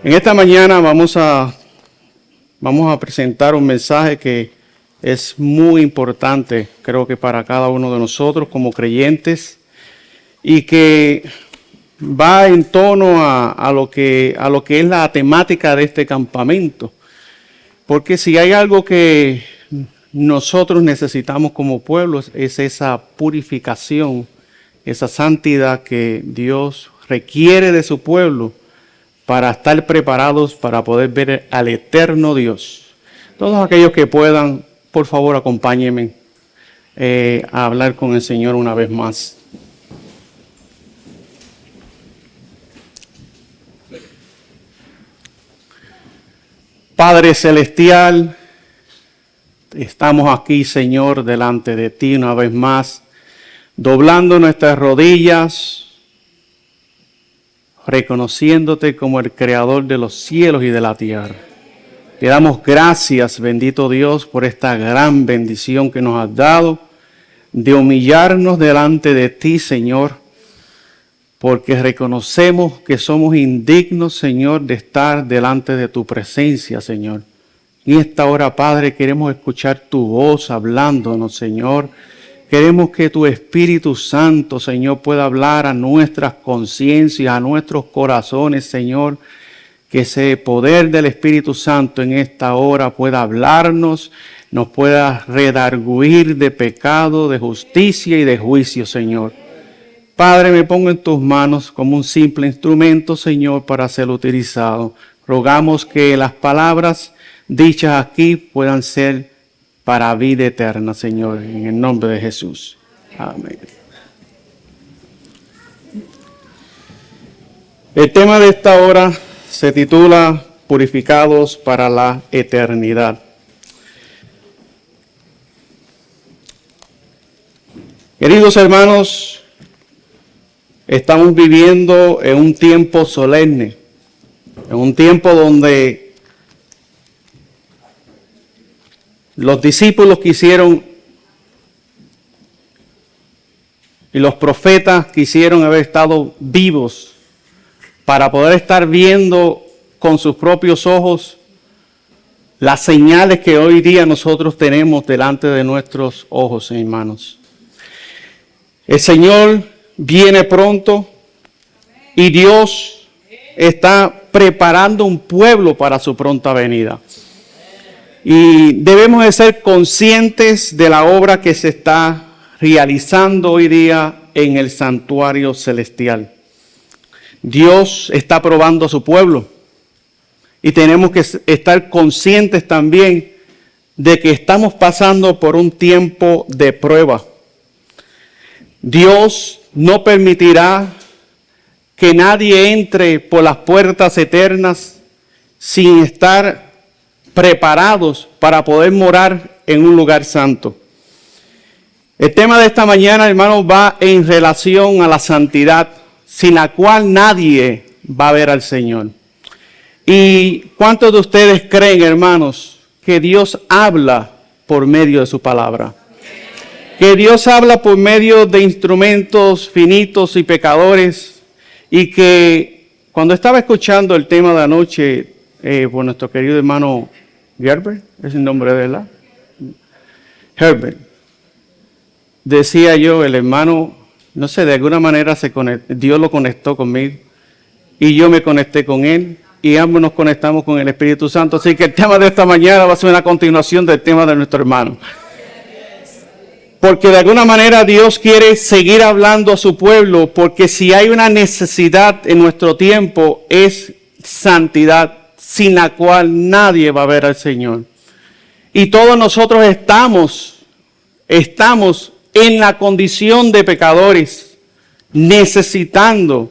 En esta mañana vamos a presentar un mensaje que es muy importante, creo que para cada uno de nosotros como creyentes, y que va en tono a lo que es la temática de este campamento. Porque si hay algo que nosotros necesitamos como pueblo es esa purificación, esa santidad que Dios requiere de su pueblo para estar preparados para poder ver al eterno Dios. Todos aquellos que puedan, por favor, acompáñenme a hablar con el Señor una vez más. Padre Celestial, estamos aquí, Señor, delante de ti una vez más, doblando nuestras rodillas, reconociéndote como el Creador de los cielos y de la tierra. Te damos gracias, bendito Dios, por esta gran bendición que nos has dado, de humillarnos delante de ti, Señor, porque reconocemos que somos indignos, Señor, de estar delante de tu presencia, Señor. En esta hora, Padre, queremos escuchar tu voz hablándonos, Señor. Queremos que tu Espíritu Santo, Señor, pueda hablar a nuestras conciencias, a nuestros corazones, Señor. Que ese poder del Espíritu Santo en esta hora pueda hablarnos, nos pueda redarguir de pecado, de justicia y de juicio, Señor. Padre, me pongo en tus manos como un simple instrumento, Señor, para ser utilizado. Rogamos que las palabras dichas aquí puedan ser para vida eterna, Señor, en el nombre de Jesús. Amén. El tema de esta hora se titula Purificados para la eternidad. Queridos hermanos, estamos viviendo en un tiempo solemne, en un tiempo donde los discípulos quisieron y los profetas quisieron haber estado vivos para poder estar viendo con sus propios ojos las señales que hoy día nosotros tenemos delante de nuestros ojos, hermanos. El Señor viene pronto y Dios está preparando un pueblo para su pronta venida. Y debemos de ser conscientes de la obra que se está realizando hoy día en el santuario celestial. Dios está probando a su pueblo y tenemos que estar conscientes también de que estamos pasando por un tiempo de prueba. Dios no permitirá que nadie entre por las puertas eternas sin estar preparados para poder morar en un lugar santo. El tema de esta mañana, hermanos, va en relación a la santidad, sin la cual nadie va a ver al Señor. ¿Y cuántos de ustedes creen, hermanos, que Dios habla por medio de su palabra? Que Dios habla por medio de instrumentos finitos y pecadores, y que cuando estaba escuchando el tema de anoche por nuestro querido hermano Herbert, es el nombre de él, Herbert, decía yo, el hermano, no sé, de alguna manera Dios lo conectó conmigo y yo me conecté con él y ambos nos conectamos con el Espíritu Santo. Así que el tema de esta mañana va a ser una continuación del tema de nuestro hermano. Porque de alguna manera Dios quiere seguir hablando a su pueblo, porque si hay una necesidad en nuestro tiempo es santidad, sin la cual nadie va a ver al Señor. Y todos nosotros estamos en la condición de pecadores, necesitando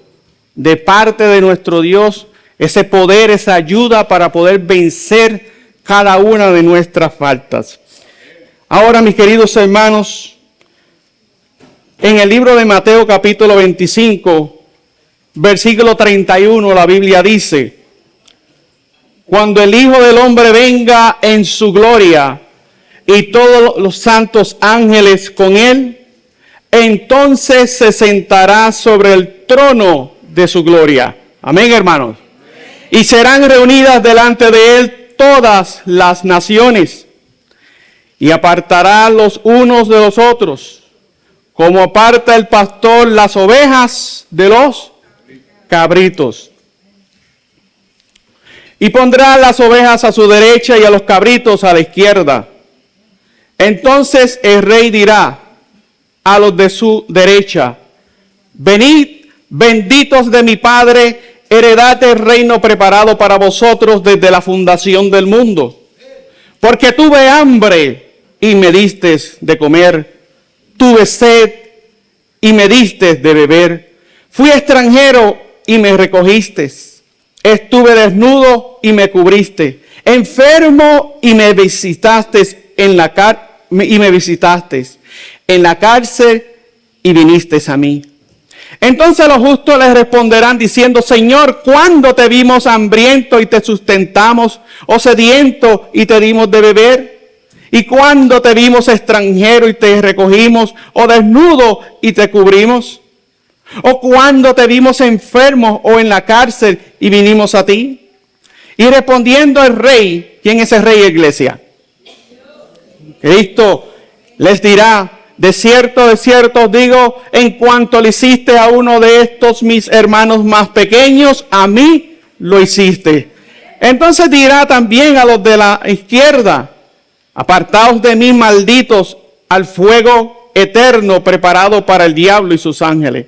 de parte de nuestro Dios ese poder, esa ayuda para poder vencer cada una de nuestras faltas. Ahora, mis queridos hermanos, en el libro de Mateo capítulo 25, versículo 31, la Biblia dice: cuando el Hijo del Hombre venga en su gloria y todos los santos ángeles con él, entonces se sentará sobre el trono de su gloria. Amén, hermanos. y serán reunidas delante de él todas las naciones, y apartará los unos de los otros, como aparta el pastor las ovejas de los cabritos. Y pondrá las ovejas a su derecha y a los cabritos a la izquierda. Entonces el rey dirá a los de su derecha: venid, benditos de mi Padre, heredad del reino preparado para vosotros desde la fundación del mundo. Porque tuve hambre y me distes de comer, tuve sed y me distes de beber, fui extranjero y me recogiste, estuve desnudo y me cubriste, enfermo y me visitaste en la cárcel y viniste a mí. Entonces los justos les responderán diciendo: Señor, ¿cuándo te vimos hambriento y te sustentamos, o sediento y te dimos de beber? ¿Y cuándo te vimos extranjero y te recogimos, o desnudo y te cubrimos? ¿O cuándo te vimos enfermo o en la cárcel y vinimos a ti? Y respondiendo el rey, ¿quién es el rey, iglesia? Cristo les dirá: de cierto os digo, en cuanto le hiciste a uno de estos mis hermanos más pequeños, a mí lo hiciste. Entonces dirá también a los de la izquierda: apartaos de mí, malditos, al fuego eterno preparado para el diablo y sus ángeles.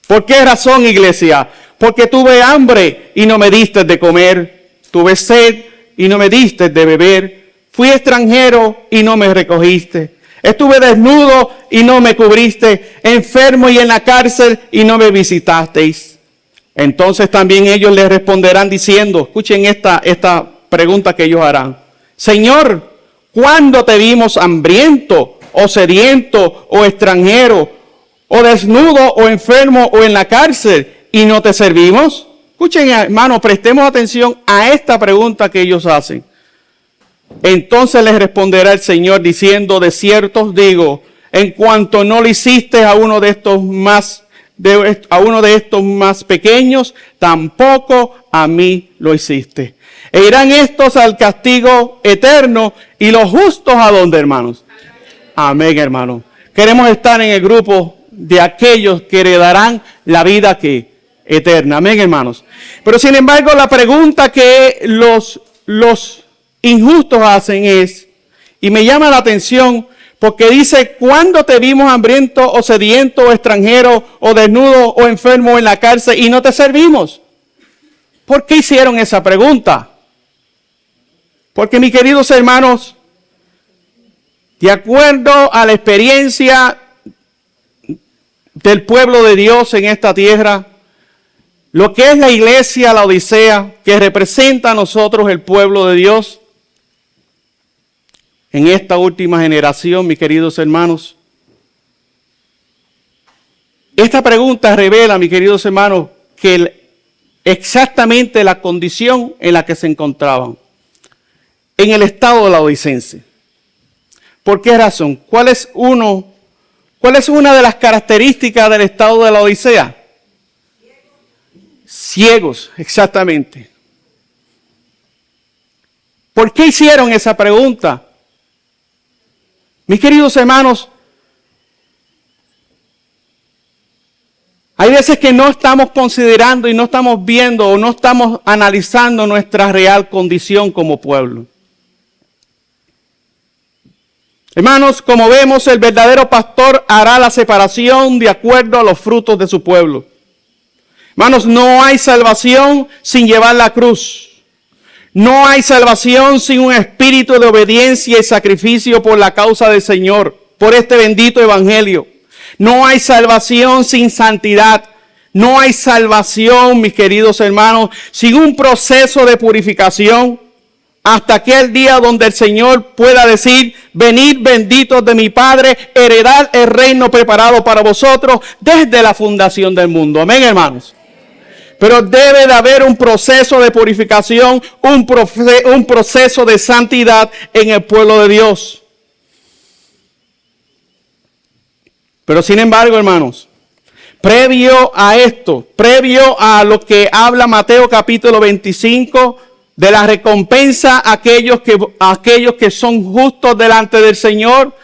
¿Por qué razón, iglesia? Porque tuve hambre y no me diste de comer, tuve sed y no me diste de beber, fui extranjero y no me recogiste, estuve desnudo y no me cubriste, enfermo y en la cárcel y no me visitasteis. Entonces también ellos les responderán diciendo, escuchen esta pregunta que ellos harán: Señor, ¿cuándo te vimos hambriento, o sediento, o extranjero, o desnudo, o enfermo, o en la cárcel, y no te servimos? Escuchen, hermanos, prestemos atención a esta pregunta que ellos hacen. Entonces les responderá el Señor diciendo: de cierto os digo, en cuanto no le hiciste a uno de estos más pequeños, tampoco a mí lo hiciste. E irán estos al castigo eterno, y los justos ¿a dónde, hermanos? Amén, hermanos. Queremos estar en el grupo de aquellos que heredarán la vida eterna. Amén, hermanos. Pero sin embargo, la pregunta que los injustos hacen es, y me llama la atención, porque dice: ¿cuándo te vimos hambriento, o sediento, o extranjero, o desnudo, o enfermo en la cárcel, y no te servimos? ¿Por qué hicieron esa pregunta? Porque, mis queridos hermanos, de acuerdo a la experiencia del pueblo de Dios en esta tierra, lo que es la iglesia, la Odisea, que representa a nosotros el pueblo de Dios, en esta última generación, mis queridos hermanos, esta pregunta revela, mis queridos hermanos, que exactamente la condición en la que se encontraban, en el estado de la odicense. ¿Por qué razón? ¿Cuál es una de las características del estado de la Odisea? Ciegos, exactamente. ¿Por qué hicieron esa pregunta? Mis queridos hermanos, hay veces que no estamos considerando y no estamos viendo o no estamos analizando nuestra real condición como pueblo. Hermanos, como vemos, el verdadero pastor hará la separación de acuerdo a los frutos de su pueblo. Hermanos, no hay salvación sin llevar la cruz. No hay salvación sin un espíritu de obediencia y sacrificio por la causa del Señor, por este bendito evangelio. No hay salvación sin santidad. No hay salvación, mis queridos hermanos, sin un proceso de purificación, hasta aquel día donde el Señor pueda decir: venid, benditos de mi Padre, heredad el reino preparado para vosotros desde la fundación del mundo. Amén, hermanos. Pero debe de haber un proceso de purificación, un proceso de santidad en el pueblo de Dios. Pero sin embargo, hermanos, Previo a esto, previo a lo que habla Mateo capítulo 25, de la recompensa a aquellos que son justos delante del Señor,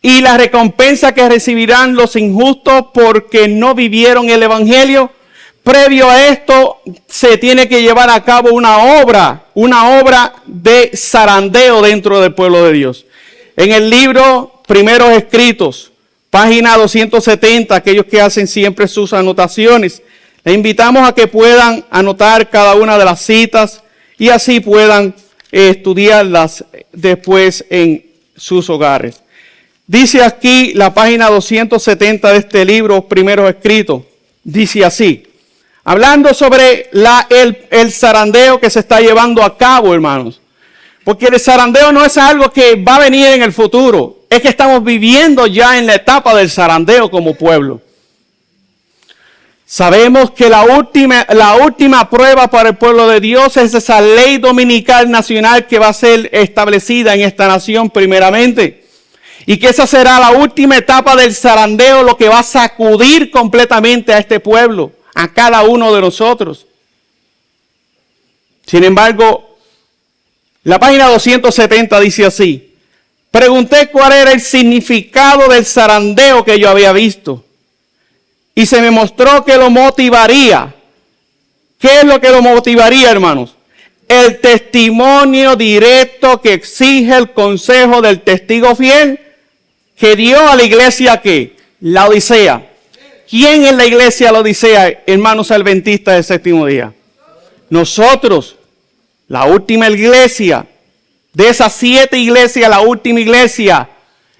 y la recompensa que recibirán los injustos porque no vivieron el Evangelio. Previo a esto se tiene que llevar a cabo una obra de zarandeo dentro del pueblo de Dios. En el libro Primeros Escritos, página 270, aquellos que hacen siempre sus anotaciones, les invitamos a que puedan anotar cada una de las citas y así puedan estudiarlas después en sus hogares. Dice aquí la página 270 de este libro, Primeros Escritos, dice así, hablando sobre el zarandeo que se está llevando a cabo, hermanos. Porque el zarandeo no es algo que va a venir en el futuro, es que estamos viviendo ya en la etapa del zarandeo como pueblo. Sabemos que la última prueba para el pueblo de Dios es esa ley dominical nacional que va a ser establecida en esta nación primeramente. Y que esa será la última etapa del zarandeo, lo que va a sacudir completamente a este pueblo, a cada uno de nosotros. Sin embargo, la página 270 dice así, pregunté cuál era el significado del zarandeo que yo había visto. Y se me mostró que lo motivaría. ¿Qué es lo que lo motivaría, hermanos? El testimonio directo que exige el consejo del testigo fiel que dio a la iglesia que la Odisea. ¿Quién es la iglesia la Odisea, hermanos adventistas del séptimo día? Nosotros, la última iglesia, de esas 7 iglesias, la última iglesia.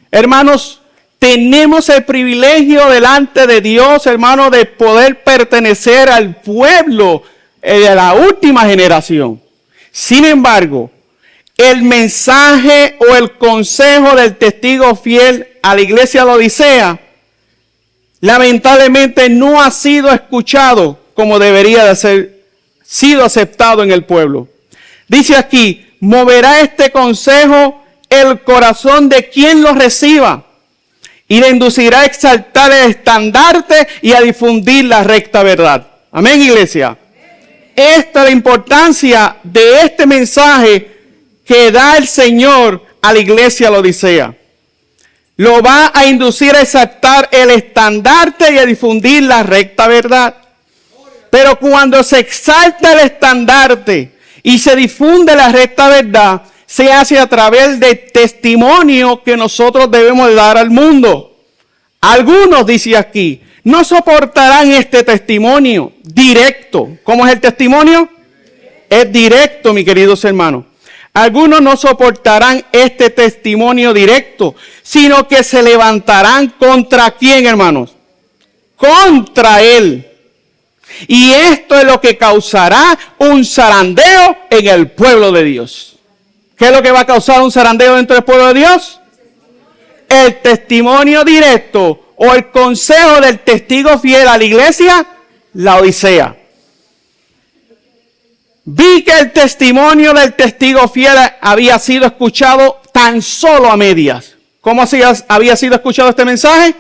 Hermanos, tenemos el privilegio delante de Dios, hermanos, de poder pertenecer al pueblo de la última generación. Sin embargo, el mensaje o el consejo del testigo fiel a la iglesia de la Odisea, lamentablemente no ha sido escuchado como debería de ser sido aceptado en el pueblo. Dice aquí, moverá este consejo el corazón de quien lo reciba y le inducirá a exaltar el estandarte y a difundir la recta verdad. Amén, iglesia. Esta es la importancia de este mensaje que da el Señor a la iglesia de la Odisea. Lo va a inducir a exaltar el estandarte y a difundir la recta verdad. Pero cuando se exalta el estandarte y se difunde la recta verdad, se hace a través del testimonio que nosotros debemos dar al mundo. Algunos, dice aquí, no soportarán este testimonio directo. ¿Cómo es el testimonio? Es directo, mis queridos hermanos. Algunos no soportarán este testimonio directo, sino que se levantarán contra ¿quién, hermanos? Contra él. Y esto es lo que causará un zarandeo en el pueblo de Dios. ¿Qué es lo que va a causar un zarandeo dentro del pueblo de Dios? El testimonio directo o el consejo del testigo fiel a la iglesia, la Odisea. Vi que el testimonio del testigo fiel había sido escuchado tan solo a medias. ¿Cómo había sido escuchado este mensaje?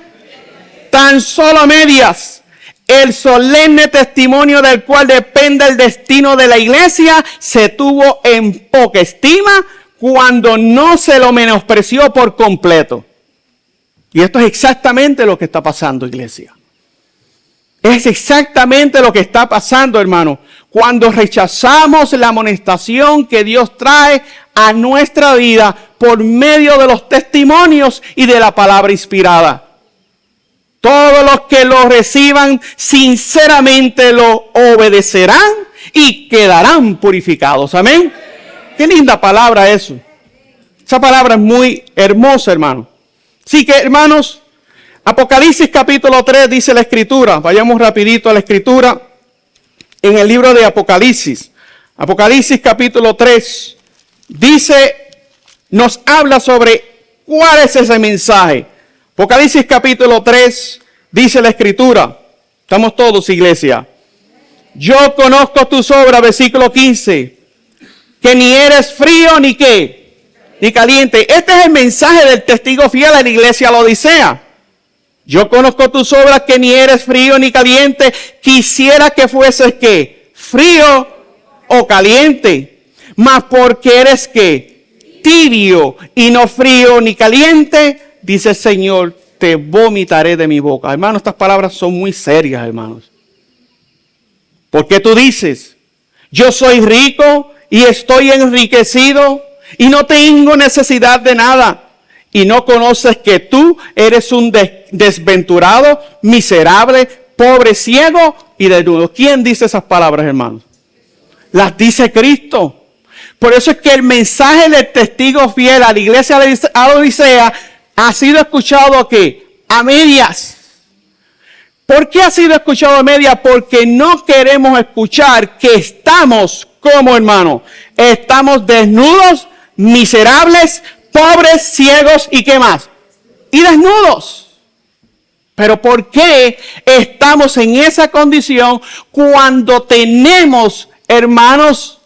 Tan solo a medias. El solemne testimonio del cual depende el destino de la iglesia se tuvo en poca estima cuando no se lo menospreció por completo. Y esto es exactamente lo que está pasando, iglesia. Es exactamente lo que está pasando, hermano. Cuando rechazamos la amonestación que Dios trae a nuestra vida por medio de los testimonios y de la palabra inspirada. Todos los que lo reciban sinceramente lo obedecerán y quedarán purificados. Amén. Qué linda palabra eso. Esa palabra es muy hermosa, hermano. Así que, hermanos, Apocalipsis capítulo 3 dice la Escritura. Vayamos rapidito a la Escritura. En el libro de Apocalipsis. Apocalipsis capítulo 3 dice, nos habla sobre cuál es ese mensaje. Apocalipsis capítulo 3 dice la Escritura. Estamos todos, iglesia. Yo conozco tus obras, versículo 15, que ni eres frío ni qué, ni caliente. Este es el mensaje del testigo fiel a la iglesia de la Odisea. Yo conozco tus obras, que ni eres frío ni caliente. Quisiera que fueses ¿qué? Frío o caliente. Mas porque eres ¿qué? Tibio y no frío ni caliente, dice el Señor, te vomitaré de mi boca. Hermanos, estas palabras son muy serias, hermanos. Porque tú dices, yo soy rico y estoy enriquecido y no tengo necesidad de nada. Y no conoces que tú eres un desventurado, miserable, pobre, ciego y desnudo. ¿Quién dice esas palabras, hermanos? Las dice Cristo. Por eso es que el mensaje del testigo fiel a la iglesia de Odisea ha sido escuchado ¿qué? A medias. ¿Por qué ha sido escuchado a medias? Porque no queremos escuchar que estamos como, hermano, estamos desnudos, miserables, pobres, ciegos y ¿qué más? Y desnudos. Pero ¿por qué estamos en esa condición cuando tenemos, hermanos,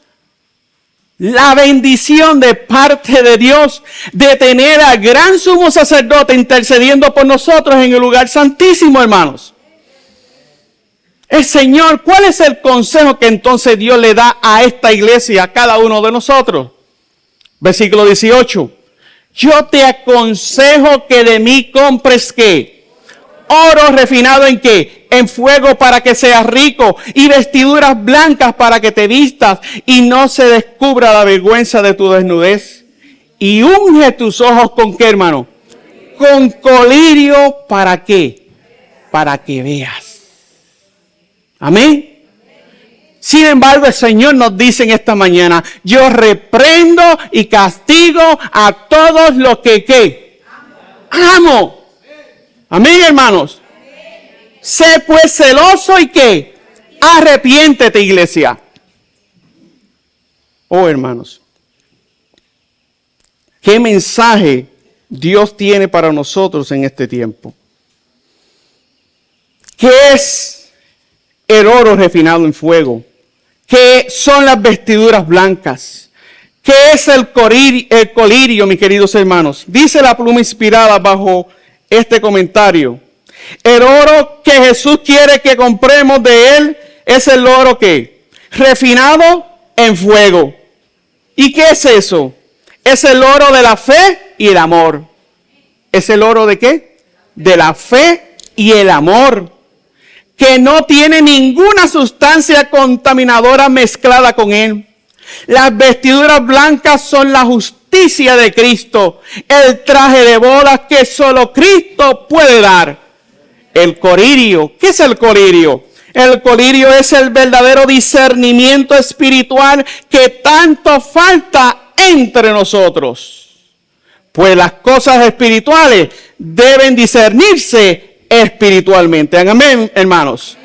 la bendición de parte de Dios de tener al gran sumo sacerdote intercediendo por nosotros en el lugar santísimo, hermanos? El Señor, ¿cuál es el consejo que entonces Dios le da a esta iglesia, a cada uno de nosotros? Versículo 18. Yo te aconsejo que de mí compres ¿qué? Oro refinado ¿en qué? En fuego para que seas rico, y vestiduras blancas para que te vistas y no se descubra la vergüenza de tu desnudez. Y unge tus ojos ¿con qué, hermano? Con colirio, ¿para qué? Para que veas. Amén. Sin embargo, el Señor nos dice en esta mañana, yo reprendo y castigo a todos los que ¿qué? Amo. Amén, hermanos. Sé pues celoso y ¿qué? Arrepiéntete, iglesia. Oh, hermanos. ¿Qué mensaje Dios tiene para nosotros en este tiempo? ¿Qué es el oro refinado en fuego? ¿Qué son las vestiduras blancas? ¿Qué es el colirio, mis queridos hermanos? Dice la pluma inspirada bajo este comentario. El oro que Jesús quiere que compremos de Él es el oro que refinado en fuego. ¿Y qué es eso? Es el oro de la fe y el amor. ¿Es el oro de qué? De la fe y el amor, que no tiene ninguna sustancia contaminadora mezclada con él. Las vestiduras blancas son la justicia de Cristo, el traje de bodas que solo Cristo puede dar. El colirio, ¿qué es el colirio? El colirio es el verdadero discernimiento espiritual que tanto falta entre nosotros. Pues las cosas espirituales deben discernirse espiritualmente. Amén, hermanos.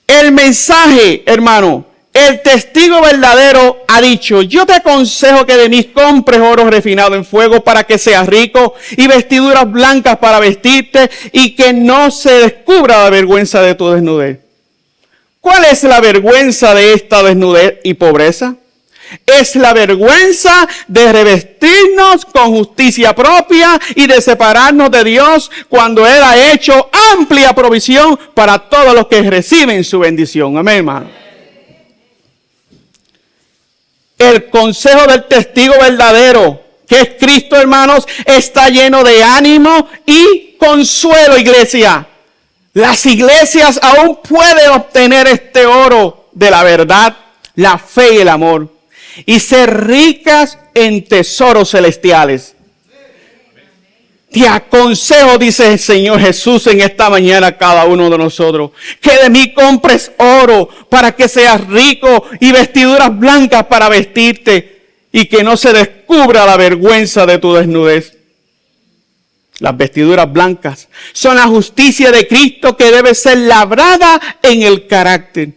El mensaje, hermano, el testigo verdadero ha dicho, yo te aconsejo que de mí compres oro refinado en fuego para que seas rico, y vestiduras blancas para vestirte, y que no se descubra la vergüenza de tu desnudez. ¿Cuál es la vergüenza de esta desnudez y pobreza? Es la vergüenza de revestirnos con justicia propia y de separarnos de Dios cuando Él ha hecho amplia provisión para todos los que reciben su bendición. Amén, hermano. El consejo del testigo verdadero, que es Cristo, hermanos, está lleno de ánimo y consuelo, iglesia. Las iglesias aún pueden obtener este oro de la verdad, la fe y el amor, y ser ricas en tesoros celestiales. Te aconsejo, dice el Señor Jesús en esta mañana a cada uno de nosotros, que de mí compres oro para que seas rico, y vestiduras blancas para vestirte, y que no se descubra la vergüenza de tu desnudez. Las vestiduras blancas son la justicia de Cristo que debe ser labrada en el carácter.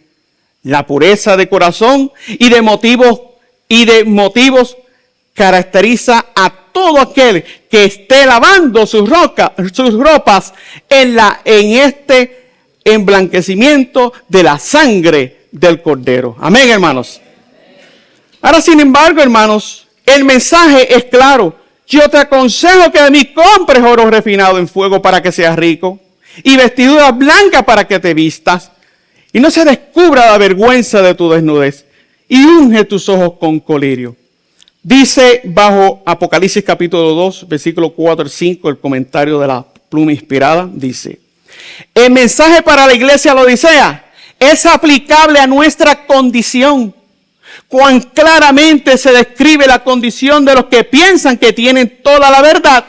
La pureza de corazón y de motivos caracteriza a todo aquel que esté lavando sus ropas en este emblanquecimiento de la sangre del Cordero. Amén, hermanos. Ahora, sin embargo, hermanos, el mensaje es claro. Yo te aconsejo que de mí compres oro refinado en fuego para que seas rico, y vestiduras blancas para que te vistas, y no se descubra la vergüenza de tu desnudez, y unge tus ojos con colirio. Dice bajo Apocalipsis capítulo 2, versículo 4 al 5, el comentario de la pluma inspirada, dice: el mensaje para la iglesia de la Odisea es aplicable a nuestra condición. Cuán claramente se describe la condición de los que piensan que tienen toda la verdad,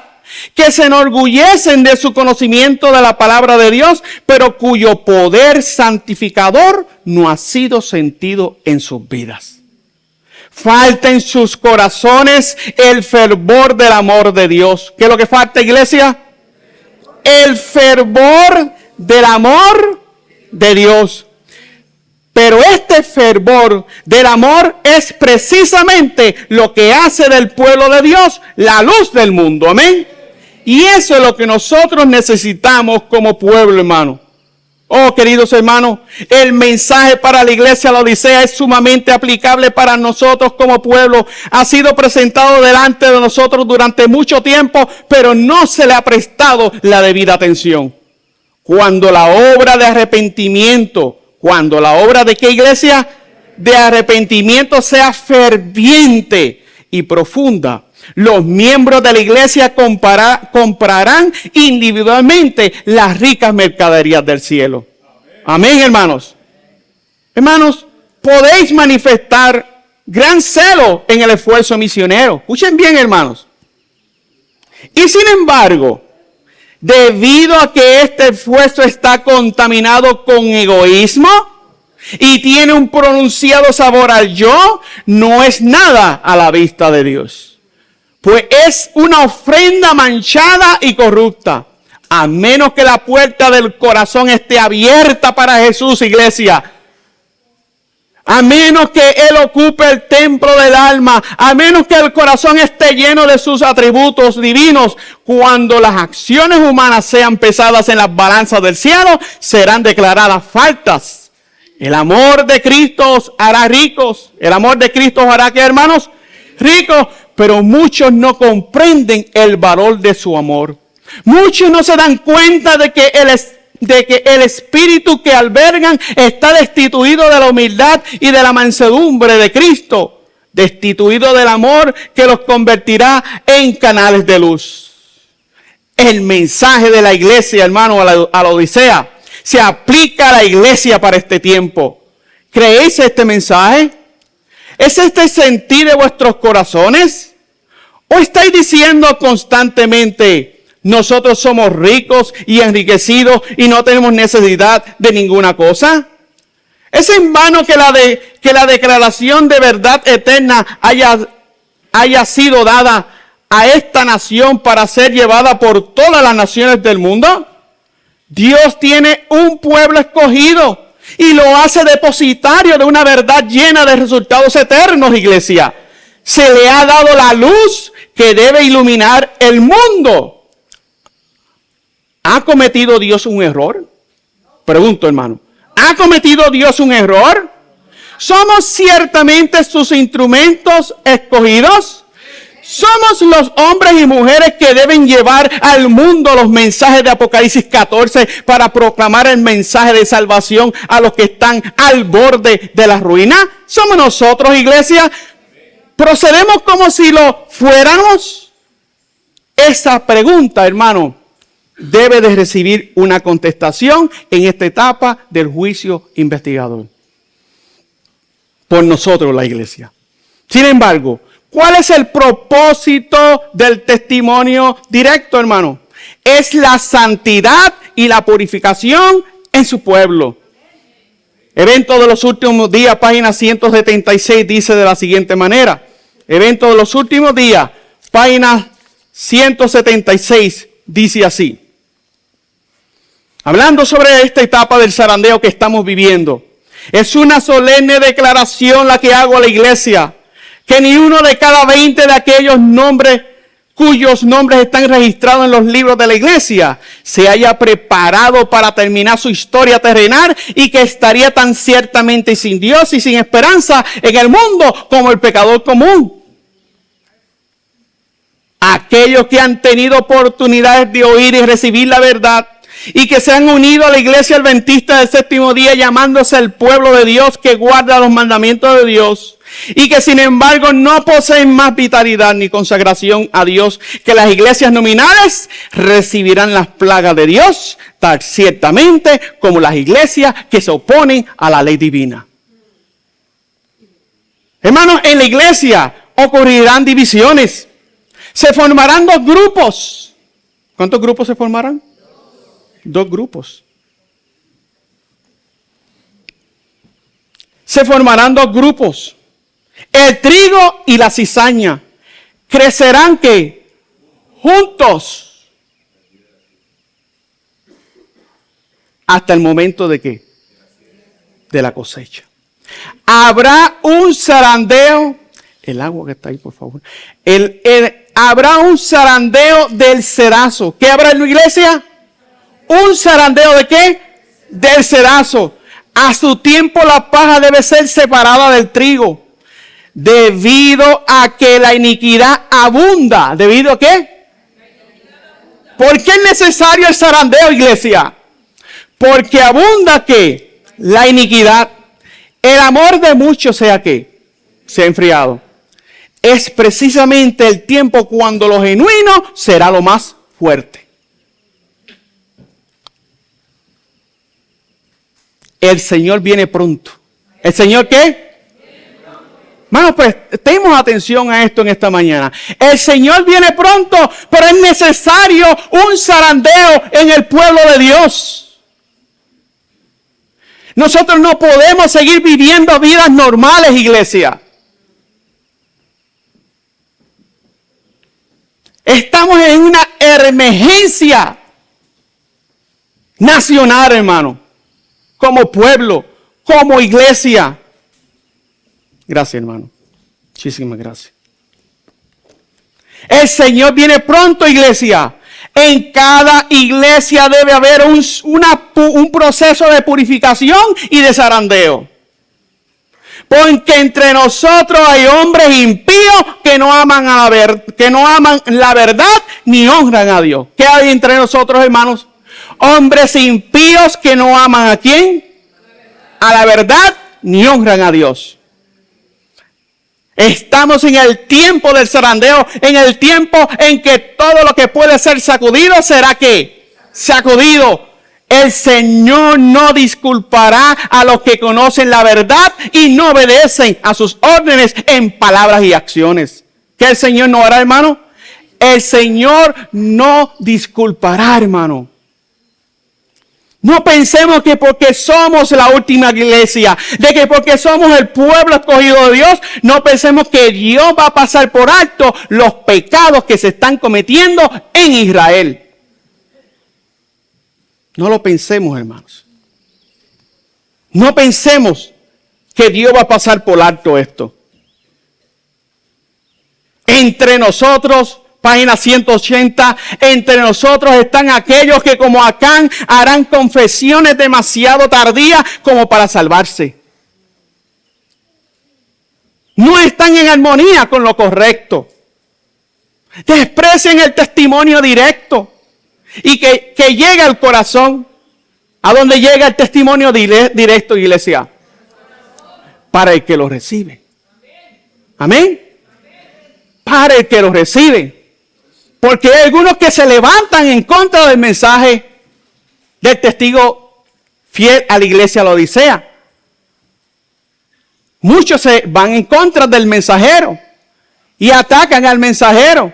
que se enorgullecen de su conocimiento de la palabra de Dios, pero cuyo poder santificador no ha sido sentido en sus vidas. Falta en sus corazones el fervor del amor de Dios. ¿Qué es lo que falta, iglesia? El fervor del amor de Dios. Pero este fervor del amor es precisamente lo que hace del pueblo de Dios la luz del mundo. Amén. Y eso es lo que nosotros necesitamos como pueblo, hermano. Oh, queridos hermanos, el mensaje para la iglesia de la Odisea es sumamente aplicable para nosotros como pueblo. Ha sido presentado delante de nosotros durante mucho tiempo, pero no se le ha prestado la debida atención. Cuando la obra de arrepentimiento, cuando la obra de ¿qué, iglesia? De arrepentimiento sea ferviente y profunda, los miembros de la iglesia comprarán individualmente las ricas mercaderías del cielo. Amén, hermanos. Hermanos, podéis manifestar gran celo en el esfuerzo misionero. Escuchen bien, hermanos. Y sin embargo, debido a que este esfuerzo está contaminado con egoísmo y tiene un pronunciado sabor al yo, no es nada a la vista de Dios. Pues es una ofrenda manchada y corrupta. A menos que la puerta del corazón esté abierta para Jesús, iglesia. A menos que Él ocupe el templo del alma. A menos que el corazón esté lleno de sus atributos divinos. Cuando las acciones humanas sean pesadas en las balanzas del cielo, serán declaradas faltas. El amor de Cristo os hará ricos. El amor de Cristo os hará, ¿qué, hermanos? Ricos. Pero muchos no comprenden el valor de su amor. Muchos no se dan cuenta de que el espíritu que albergan está destituido de la humildad y de la mansedumbre de Cristo. Destituido del amor que los convertirá en canales de luz. El mensaje de la iglesia, hermano, a la Odisea, se aplica a la iglesia para este tiempo. ¿Creéis este mensaje? ¿Es este el sentir de vuestros corazones? ¿O estáis diciendo constantemente, nosotros somos ricos y enriquecidos y no tenemos necesidad de ninguna cosa? ¿Es en vano que la declaración de verdad eterna haya sido dada a esta nación para ser llevada por todas las naciones del mundo? Dios tiene un pueblo escogido y lo hace depositario de una verdad llena de resultados eternos, iglesia. Se le ha dado la luz que debe iluminar el mundo. ¿Ha cometido Dios un error? Pregunto, hermano. ¿Ha cometido Dios un error? ¿Somos ciertamente sus instrumentos escogidos? Somos los hombres y mujeres que deben llevar al mundo los mensajes de Apocalipsis 14 para proclamar el mensaje de salvación a los que están al borde de la ruina. ¿Somos nosotros, iglesia? ¿Procedemos como si lo fuéramos? Esa pregunta, hermano, debe de recibir una contestación en esta etapa del juicio investigador. Por nosotros, la iglesia. Sin embargo, ¿cuál es el propósito del testimonio directo, hermano? Es la santidad y la purificación en su pueblo. Evento de los últimos días, página 176, dice de la siguiente manera. Evento de los últimos días, página 176, dice así. Hablando sobre esta etapa del zarandeo que estamos viviendo. Es una solemne declaración la que hago a la iglesia. Que ni uno de cada 20 de aquellos nombres cuyos nombres están registrados en los libros de la iglesia se haya preparado para terminar su historia terrenal y que estaría tan ciertamente sin Dios y sin esperanza en el mundo como el pecador común. aquellos que han tenido oportunidades de oír y recibir la verdad y que se han unido a la iglesia adventista del séptimo día llamándose el pueblo de Dios que guarda los mandamientos de Dios y que sin embargo no poseen más vitalidad ni consagración a Dios que las iglesias nominales, recibirán las plagas de Dios tan ciertamente como las iglesias que se oponen a la ley divina. Hermanos, en la iglesia ocurrirán divisiones. Se formarán dos grupos. ¿Cuántos grupos se formarán? Dos grupos. Se formarán dos grupos. El trigo y la cizaña. Crecerán ¿qué? Juntos. Hasta el momento de ¿qué? De la cosecha. Habrá un zarandeo. El agua que está ahí, por favor. Habrá un zarandeo del cerazo. ¿Qué habrá en la iglesia? ¿Un zarandeo de qué? Del cerazo. A su tiempo la paja debe ser separada del trigo. Debido a que la iniquidad abunda. ¿Debido a qué? ¿Por qué es necesario el zarandeo, iglesia? Porque abunda ¿qué? La iniquidad. El amor de muchos sea ¿qué? Se ha enfriado. Es precisamente el tiempo cuando lo genuino será lo más fuerte. El Señor viene pronto. ¿El Señor qué? Hermanos, pues, tenemos atención a esto en esta mañana. El Señor viene pronto, pero es necesario un zarandeo en el pueblo de Dios. Nosotros no podemos seguir viviendo vidas normales, iglesia. Estamos en una emergencia nacional, hermano. Como pueblo, como iglesia. Gracias, hermano. Muchísimas gracias. El Señor viene pronto, iglesia. En cada iglesia debe haber un proceso de purificación y de zarandeo. Porque entre nosotros hay hombres impíos que no aman la verdad ni honran a Dios. ¿Qué hay entre nosotros, hermanos? Hombres impíos que no aman ¿a quién? A la verdad ni honran a Dios. Estamos en el tiempo del zarandeo, en el tiempo en que todo lo que puede ser sacudido será ¿qué? Sacudido. El Señor no disculpará a los que conocen la verdad y no obedecen a sus órdenes en palabras y acciones. ¿Qué el Señor no hará, hermano? El Señor no disculpará, hermano. No pensemos que porque somos la última iglesia, de que porque somos el pueblo escogido de Dios, no pensemos que Dios va a pasar por alto los pecados que se están cometiendo en Israel. No lo pensemos, hermanos. No pensemos que Dios va a pasar por alto esto. Entre nosotros, página 180, entre nosotros están aquellos que como Acán harán confesiones demasiado tardías como para salvarse. No están en armonía con lo correcto. Desprecian el testimonio directo y que llega al corazón. ¿A dónde llega el testimonio directo, iglesia? Para el que lo recibe. Amén. Para el que lo recibe. Porque hay algunos que se levantan en contra del mensaje del testigo fiel a la iglesia Laodicea. Muchos se van en contra del mensajero y atacan al mensajero.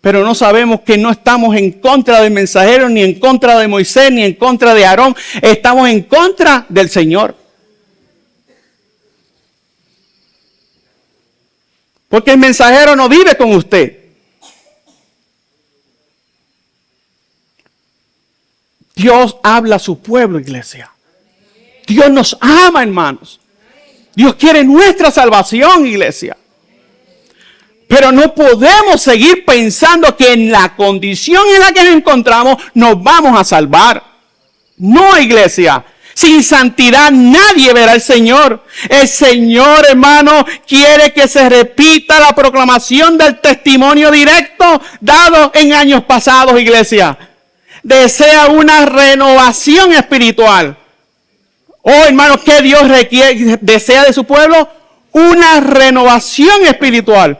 Pero no sabemos que no estamos en contra del mensajero, ni en contra de Moisés, ni en contra de Aarón. Estamos en contra del Señor. Porque el mensajero no vive con usted. Dios habla a su pueblo, iglesia. Dios nos ama, hermanos. Dios quiere nuestra salvación, iglesia. Pero no podemos seguir pensando que en la condición en la que nos encontramos nos vamos a salvar. No, iglesia. Sin santidad nadie verá al Señor. El Señor, hermano, quiere que se repita la proclamación del testimonio directo dado en años pasados, iglesia. Desea una renovación espiritual. Oh, hermano, ¿qué Dios desea de su pueblo? Una renovación espiritual.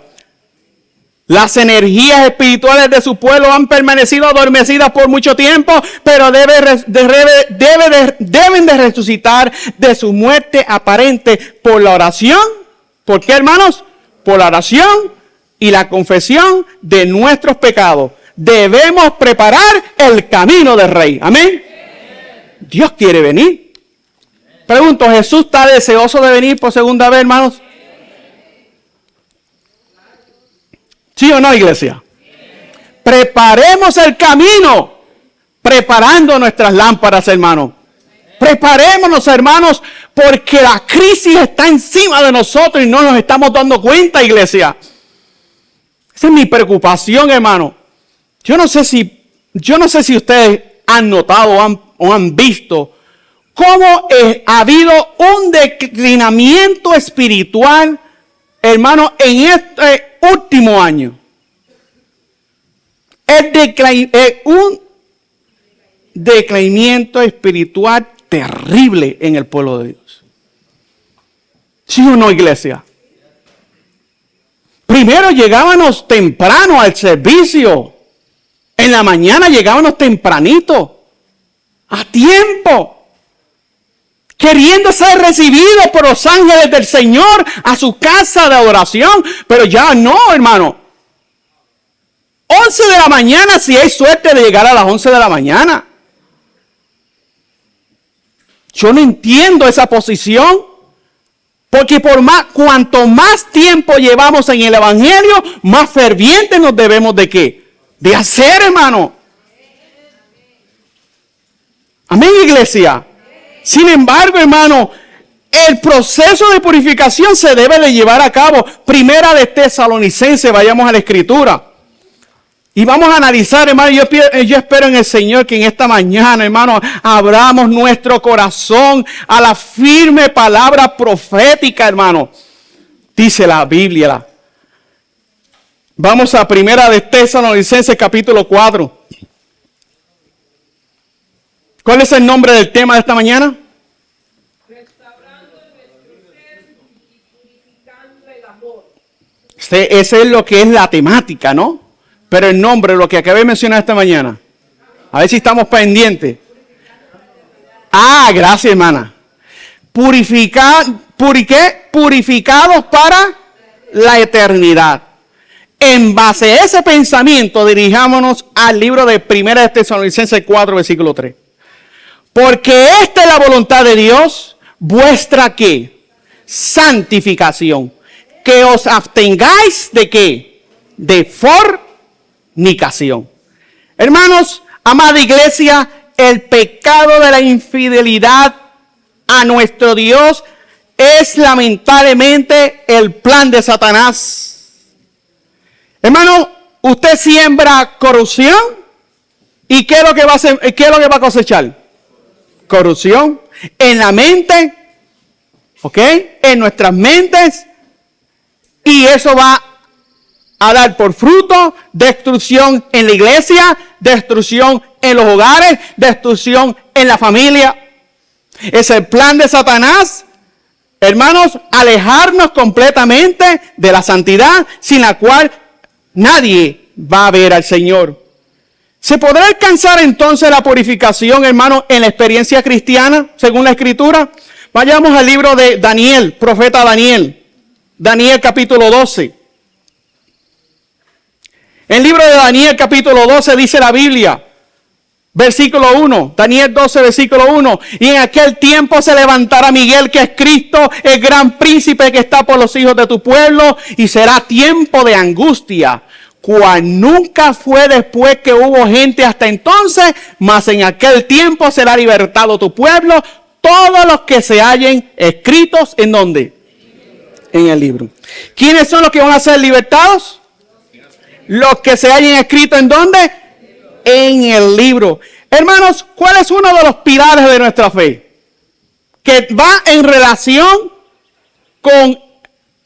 Las energías espirituales de su pueblo han permanecido adormecidas por mucho tiempo, pero deben de resucitar de su muerte aparente por la oración. ¿Por qué, hermanos? Por la oración y la confesión de nuestros pecados. Debemos preparar el camino del Rey. Amén. Dios quiere venir. Pregunto, ¿Jesús está deseoso de venir por segunda vez, hermanos? ¿Sí o no, iglesia? Preparemos el camino, preparando nuestras lámparas, hermanos. Preparémonos, hermanos, porque la crisis está encima de nosotros y no nos estamos dando cuenta, iglesia. Esa es mi preocupación, hermano. Yo no sé si ustedes han notado o han visto cómo ha habido un declinamiento espiritual, hermano, en este último año. Un declinamiento espiritual terrible en el pueblo de Dios. ¿Sí o no, iglesia? Primero llegábamos temprano al servicio. En la mañana llegábamos tempranito, a tiempo, queriendo ser recibidos por los ángeles del Señor a su casa de adoración. Pero ya no, hermano. 11 de la mañana, si hay suerte de llegar a las 11 de la mañana. Yo no entiendo esa posición. Porque cuanto más tiempo llevamos en el Evangelio, más fervientes nos debemos de ¿qué? De hacer, hermano. Amén, iglesia. Sin embargo, hermano, el proceso de purificación se debe de llevar a cabo. Primera de Tesalonicenses, vayamos a la Escritura. Y vamos a analizar, hermano, yo espero en el Señor que en esta mañana, hermano, abramos nuestro corazón a la firme palabra profética, hermano. Dice la Biblia. Vamos a Primera de Tesalonicenses, capítulo 4. ¿Cuál es el nombre del tema de esta mañana? Restaurando nuestro ser y purificando el amor. Ese es lo que es la temática, ¿no? Pero el nombre, lo que acabé de mencionar esta mañana. A ver si estamos pendientes. Gracias, hermana. Purificados para la eternidad. En base a ese pensamiento, dirijámonos al libro de Primera de Tesalonicenses 4, versículo 3. Porque esta es la voluntad de Dios, vuestra ¿qué? Santificación. Que os abstengáis de ¿qué? De fornicación. Hermanos, amada iglesia, el pecado de la infidelidad a nuestro Dios es lamentablemente el plan de Satanás. Hermano, usted siembra corrupción y ¿qué es lo que va a hacer? ¿Qué es lo que va a cosechar? Corrupción en la mente, ¿ok? En nuestras mentes, y eso va a dar por fruto destrucción en la iglesia, destrucción en los hogares, destrucción en la familia. Es el plan de Satanás, hermanos, alejarnos completamente de la santidad, sin la cual nadie va a ver al Señor. ¿Se podrá alcanzar entonces la purificación, hermano, en la experiencia cristiana, según la Escritura? Vayamos al libro de Daniel, profeta Daniel. Daniel capítulo 12. El libro de Daniel capítulo 12 dice la Biblia, versículo 1, Daniel 12, versículo 1. Y en aquel tiempo se levantará Miguel, que es Cristo, el gran príncipe que está por los hijos de tu pueblo, y será tiempo de angustia, cual nunca fue después que hubo gente hasta entonces, mas en aquel tiempo será libertado tu pueblo, todos los que se hallen escritos, ¿en dónde? En el libro. ¿Quiénes son los que van a ser libertados? Los que se hallen escritos, ¿en dónde? En el libro. Hermanos, ¿cuál es uno de los pilares de nuestra fe? que va en relación con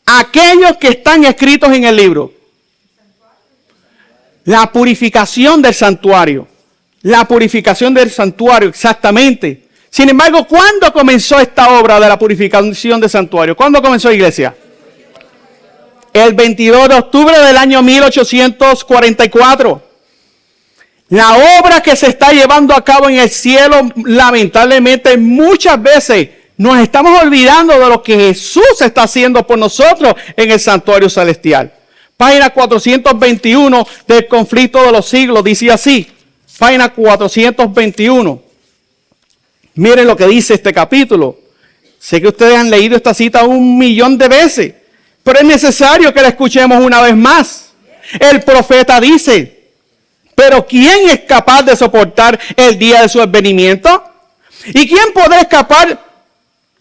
aquellos que están escritos en el libro. La purificación del santuario. La purificación del santuario, exactamente. Sin embargo, ¿cuándo comenzó esta obra de la purificación del santuario? ¿Cuándo comenzó, iglesia? El 22 de octubre del año 1844. La obra que se está llevando a cabo en el cielo, lamentablemente, muchas veces nos estamos olvidando de lo que Jesús está haciendo por nosotros en el santuario celestial. Página 421 del Conflicto de los Siglos dice así. Página 421. Miren lo que dice este capítulo. Sé que ustedes han leído esta cita 1,000,000 de veces, pero es necesario que la escuchemos una vez más. El profeta dice: pero ¿quién es capaz de soportar el día de su advenimiento? ¿Y quién podrá escapar?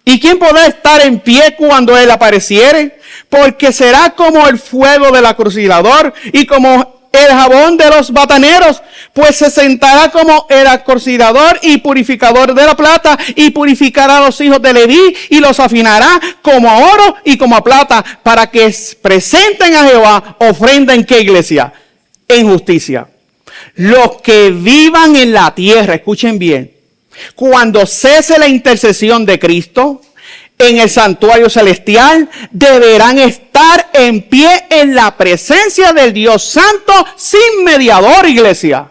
¿Y quién podrá estar en pie cuando él apareciere? Porque será como el fuego del acorcilador y como el jabón de los bataneros, pues se sentará como el acorcilador y purificador de la plata, y purificará a los hijos de Leví y los afinará como a oro y como a plata, para que presenten a Jehová ofrenda. ¿En qué, iglesia? En justicia. Los que vivan en la tierra, escuchen bien, cuando cese la intercesión de Cristo en el santuario celestial, deberán estar en pie en la presencia del Dios Santo sin mediador, iglesia.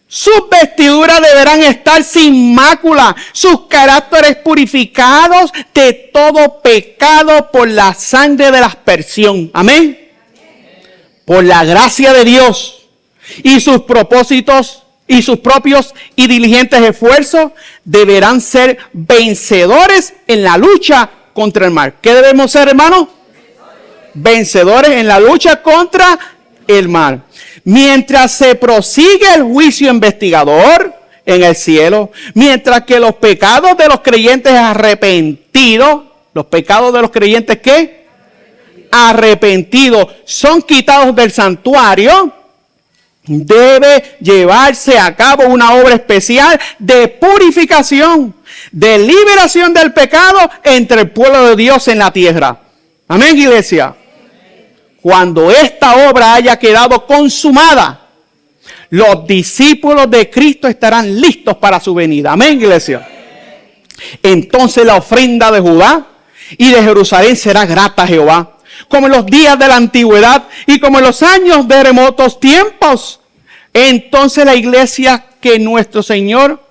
Sus vestiduras deberán estar sin mácula, sus caracteres purificados de todo pecado por la sangre de la aspersión. Amén. Por la gracia de Dios y sus propósitos y sus propios y diligentes esfuerzos deberán ser vencedores en la lucha contra el mal. ¿Qué debemos ser, hermanos? Vencedores en la lucha contra el mal. Mientras se prosigue el juicio investigador en el cielo, mientras que los pecados de los creyentes arrepentidos, los pecados de los creyentes ¿qué? Arrepentidos son quitados del santuario, debe llevarse a cabo una obra especial de purificación, de liberación del pecado entre el pueblo de Dios en la tierra. Amén, iglesia. Cuando esta obra haya quedado consumada, los discípulos de Cristo estarán listos para su venida. Amén, iglesia. Entonces la ofrenda de Judá y de Jerusalén será grata a Jehová, como en los días de la antigüedad y como en los años de remotos tiempos. Entonces la iglesia que nuestro Señor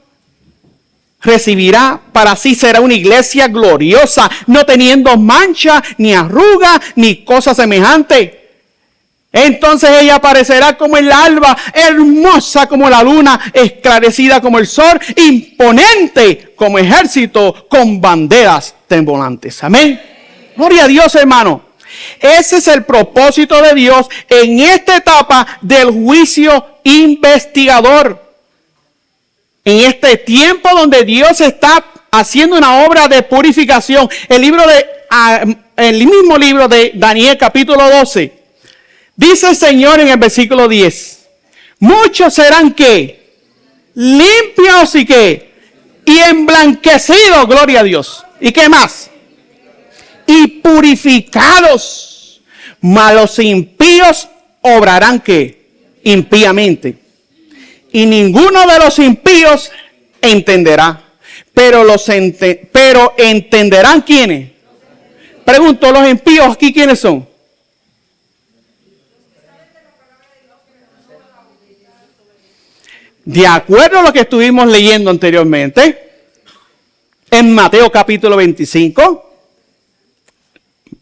recibirá para sí será una iglesia gloriosa, no teniendo mancha, ni arruga, ni cosa semejante. Entonces ella aparecerá como el alba, hermosa como la luna, esclarecida como el sol, imponente como ejército, con banderas temblantes. Amén. Gloria a Dios, hermano. Ese es el propósito de Dios en esta etapa del juicio investigador. En este tiempo donde Dios está haciendo una obra de purificación. El mismo libro de Daniel capítulo 12. Dice el Señor en el versículo 10. Muchos serán ¿qué? Limpios y ¿qué? Y emblanquecidos, gloria a Dios. ¿Y qué más? Y purificados, mas los impíos obrarán ¿qué? Impíamente. Y ninguno de los impíos entenderá. Pero entenderán ¿quiénes? Pregunto, los impíos aquí ¿quiénes son? De acuerdo a lo que estuvimos leyendo anteriormente, en Mateo capítulo 25,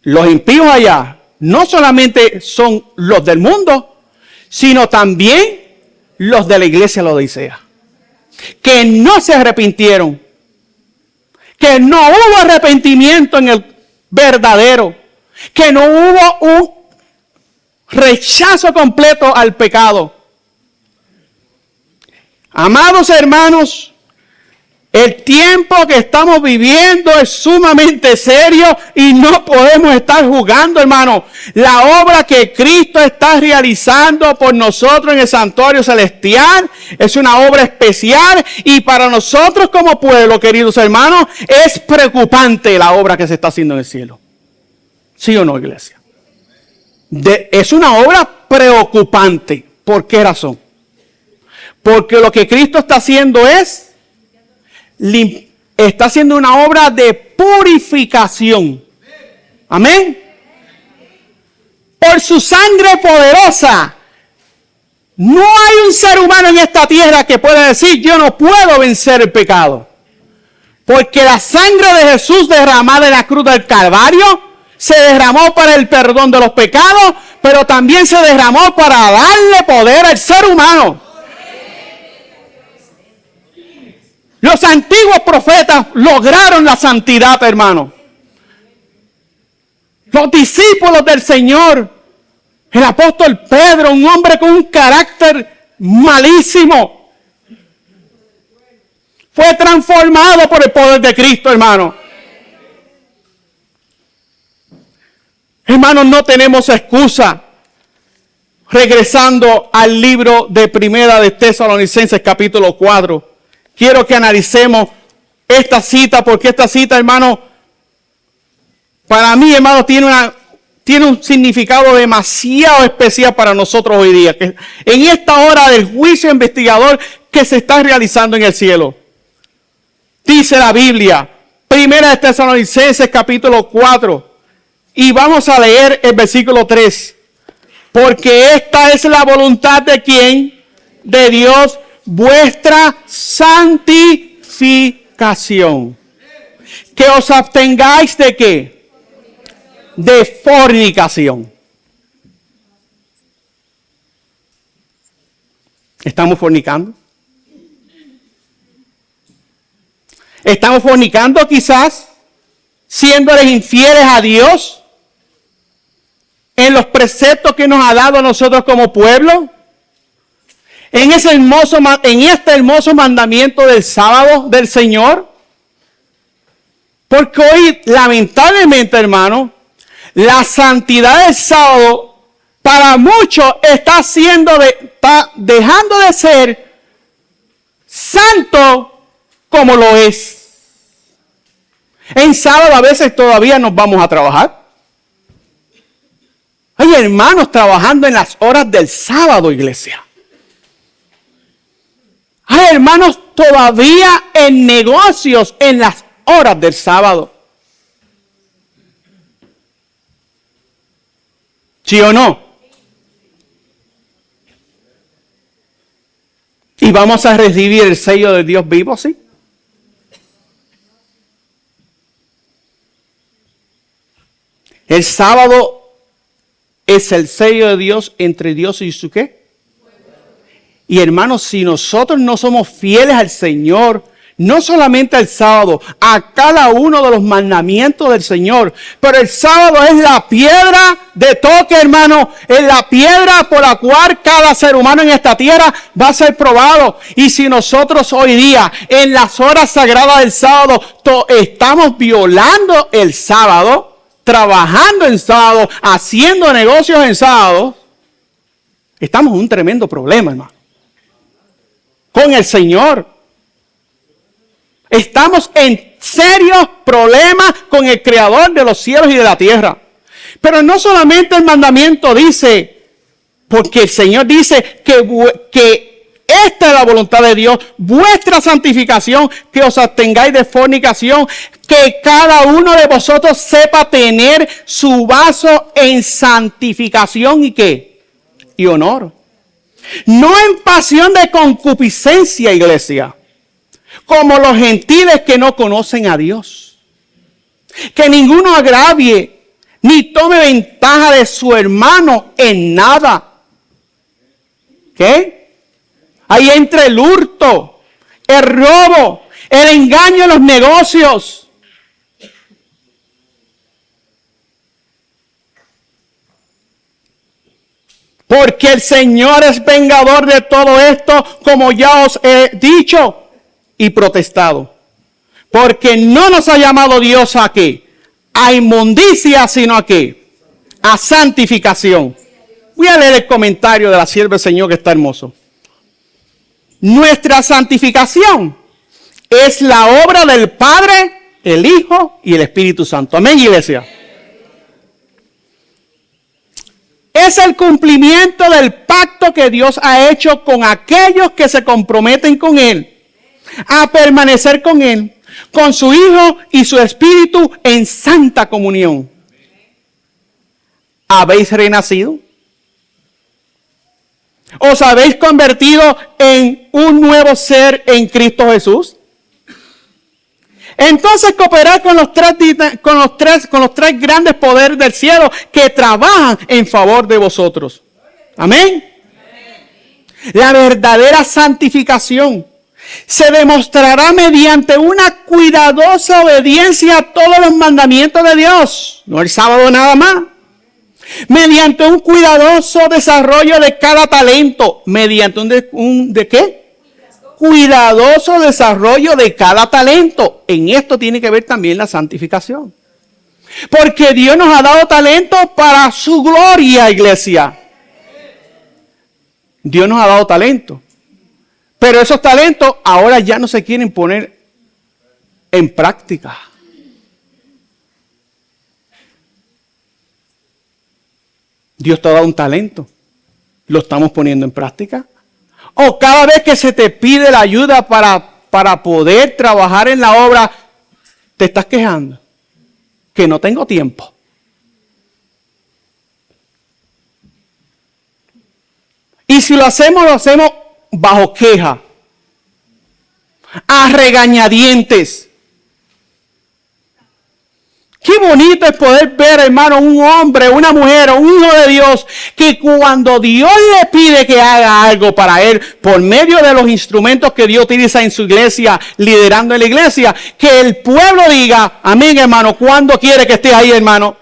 los impíos allá no solamente son los del mundo, sino también los de la iglesia de la Odisea, que no se arrepintieron, que no hubo arrepentimiento en el verdadero, que no hubo un rechazo completo al pecado. Amados hermanos, El tiempo que estamos viviendo es sumamente serio y no podemos estar jugando, hermano. La obra que Cristo está realizando por nosotros en el santuario celestial es una obra especial y para nosotros como pueblo, queridos hermanos, es preocupante la obra que se está haciendo en el cielo. ¿Sí o no, iglesia? Es una obra preocupante. ¿Por qué razón? Porque lo que Cristo está haciendo está haciendo una obra de purificación. Amén. Por su sangre poderosa. No hay un ser humano en esta tierra que pueda decir, yo no puedo vencer el pecado. Porque la sangre de Jesús derramada en la cruz del Calvario se derramó para el perdón de los pecados, pero también se derramó para darle poder al ser humano. Los antiguos profetas lograron la santidad, hermano. Los discípulos del Señor, el apóstol Pedro, un hombre con un carácter malísimo, fue transformado por el poder de Cristo, hermano. Hermanos, no tenemos excusa. Regresando al libro de Primera de Tesalonicenses, capítulo 4. Quiero que analicemos esta cita, porque esta cita, hermano, para mí, hermano, tiene un significado demasiado especial para nosotros hoy día. Que en esta hora del juicio investigador que se está realizando en el cielo. Dice la Biblia, Primera de Tesalonicenses, capítulo 4. Y vamos a leer el versículo 3. Porque esta es la voluntad de ¿quién? De Dios, vuestra santificación. Que os abstengáis de ¿qué? De fornicación. ¿Estamos fornicando? ¿Estamos fornicando quizás? Siéndoles infieles a Dios en los preceptos que nos ha dado a nosotros como pueblo, en este hermoso mandamiento del sábado del Señor. Porque hoy, lamentablemente, hermano, la santidad del sábado para muchos está dejando de ser santo como lo es. En sábado a veces todavía nos vamos a trabajar. Hay hermanos trabajando en las horas del sábado, iglesia. Hay hermanos todavía en negocios en las horas del sábado. ¿Sí o no? ¿Y vamos a recibir el sello de Dios vivo, sí? El sábado es el sello de Dios entre Dios y su ¿qué? Y hermanos, si nosotros no somos fieles al Señor, no solamente al sábado, a cada uno de los mandamientos del Señor, pero el sábado es la piedra de toque, hermano, es la piedra por la cual cada ser humano en esta tierra va a ser probado. Y si nosotros hoy día, en las horas sagradas del sábado, estamos violando el sábado, trabajando en sábado, haciendo negocios en sábado, estamos en un tremendo problema, hermano, con el Señor. Estamos en serios problemas con el Creador de los cielos y de la tierra. Pero no solamente el mandamiento dice, porque el Señor dice que esta es la voluntad de Dios, vuestra santificación, que os abstengáis de fornicación, que cada uno de vosotros sepa tener su vaso en santificación y ¿qué? Y honor. No en pasión de concupiscencia, iglesia, como los gentiles que no conocen a Dios. Que ninguno agravie ni tome ventaja de su hermano en nada. ¿Qué? Ahí entra el hurto, el robo, el engaño en los negocios. Porque el Señor es vengador de todo esto, como ya os he dicho y protestado. Porque no nos ha llamado Dios a ¿qué? A inmundicia, sino a ¿qué? A santificación. Voy a leer el comentario de la sierva del Señor que está hermoso. Nuestra santificación es la obra del Padre, el Hijo y el Espíritu Santo. Amén, iglesia. Es el cumplimiento del pacto que Dios ha hecho con aquellos que se comprometen con Él a permanecer con Él, con su Hijo y su Espíritu en santa comunión. ¿Habéis renacido? ¿Os habéis convertido en un nuevo ser en Cristo Jesús? Entonces cooperar con los tres grandes poderes del cielo que trabajan en favor de vosotros. Amén. La verdadera santificación se demostrará mediante una cuidadosa obediencia a todos los mandamientos de Dios. No el sábado nada más. Mediante un cuidadoso desarrollo de cada talento. Mediante ¿de qué? Cuidadoso desarrollo de cada talento. En esto tiene que ver también la santificación. Porque Dios nos ha dado talentos para su gloria, iglesia. Dios nos ha dado talentos. Pero esos talentos ahora ya no se quieren poner en práctica. Dios te ha dado un talento. ¿Lo estamos poniendo en práctica? O cada vez que se te pide la ayuda para poder trabajar en la obra, te estás quejando. Que no tengo tiempo. Y si lo hacemos bajo queja. A regañadientes. Qué bonito es poder ver, hermano, un hombre, una mujer o un hijo de Dios que cuando Dios le pide que haga algo para él, por medio de los instrumentos que Dios utiliza en su iglesia, liderando en la iglesia, que el pueblo diga, amén, hermano, ¿cuándo quiere que esté ahí, hermano?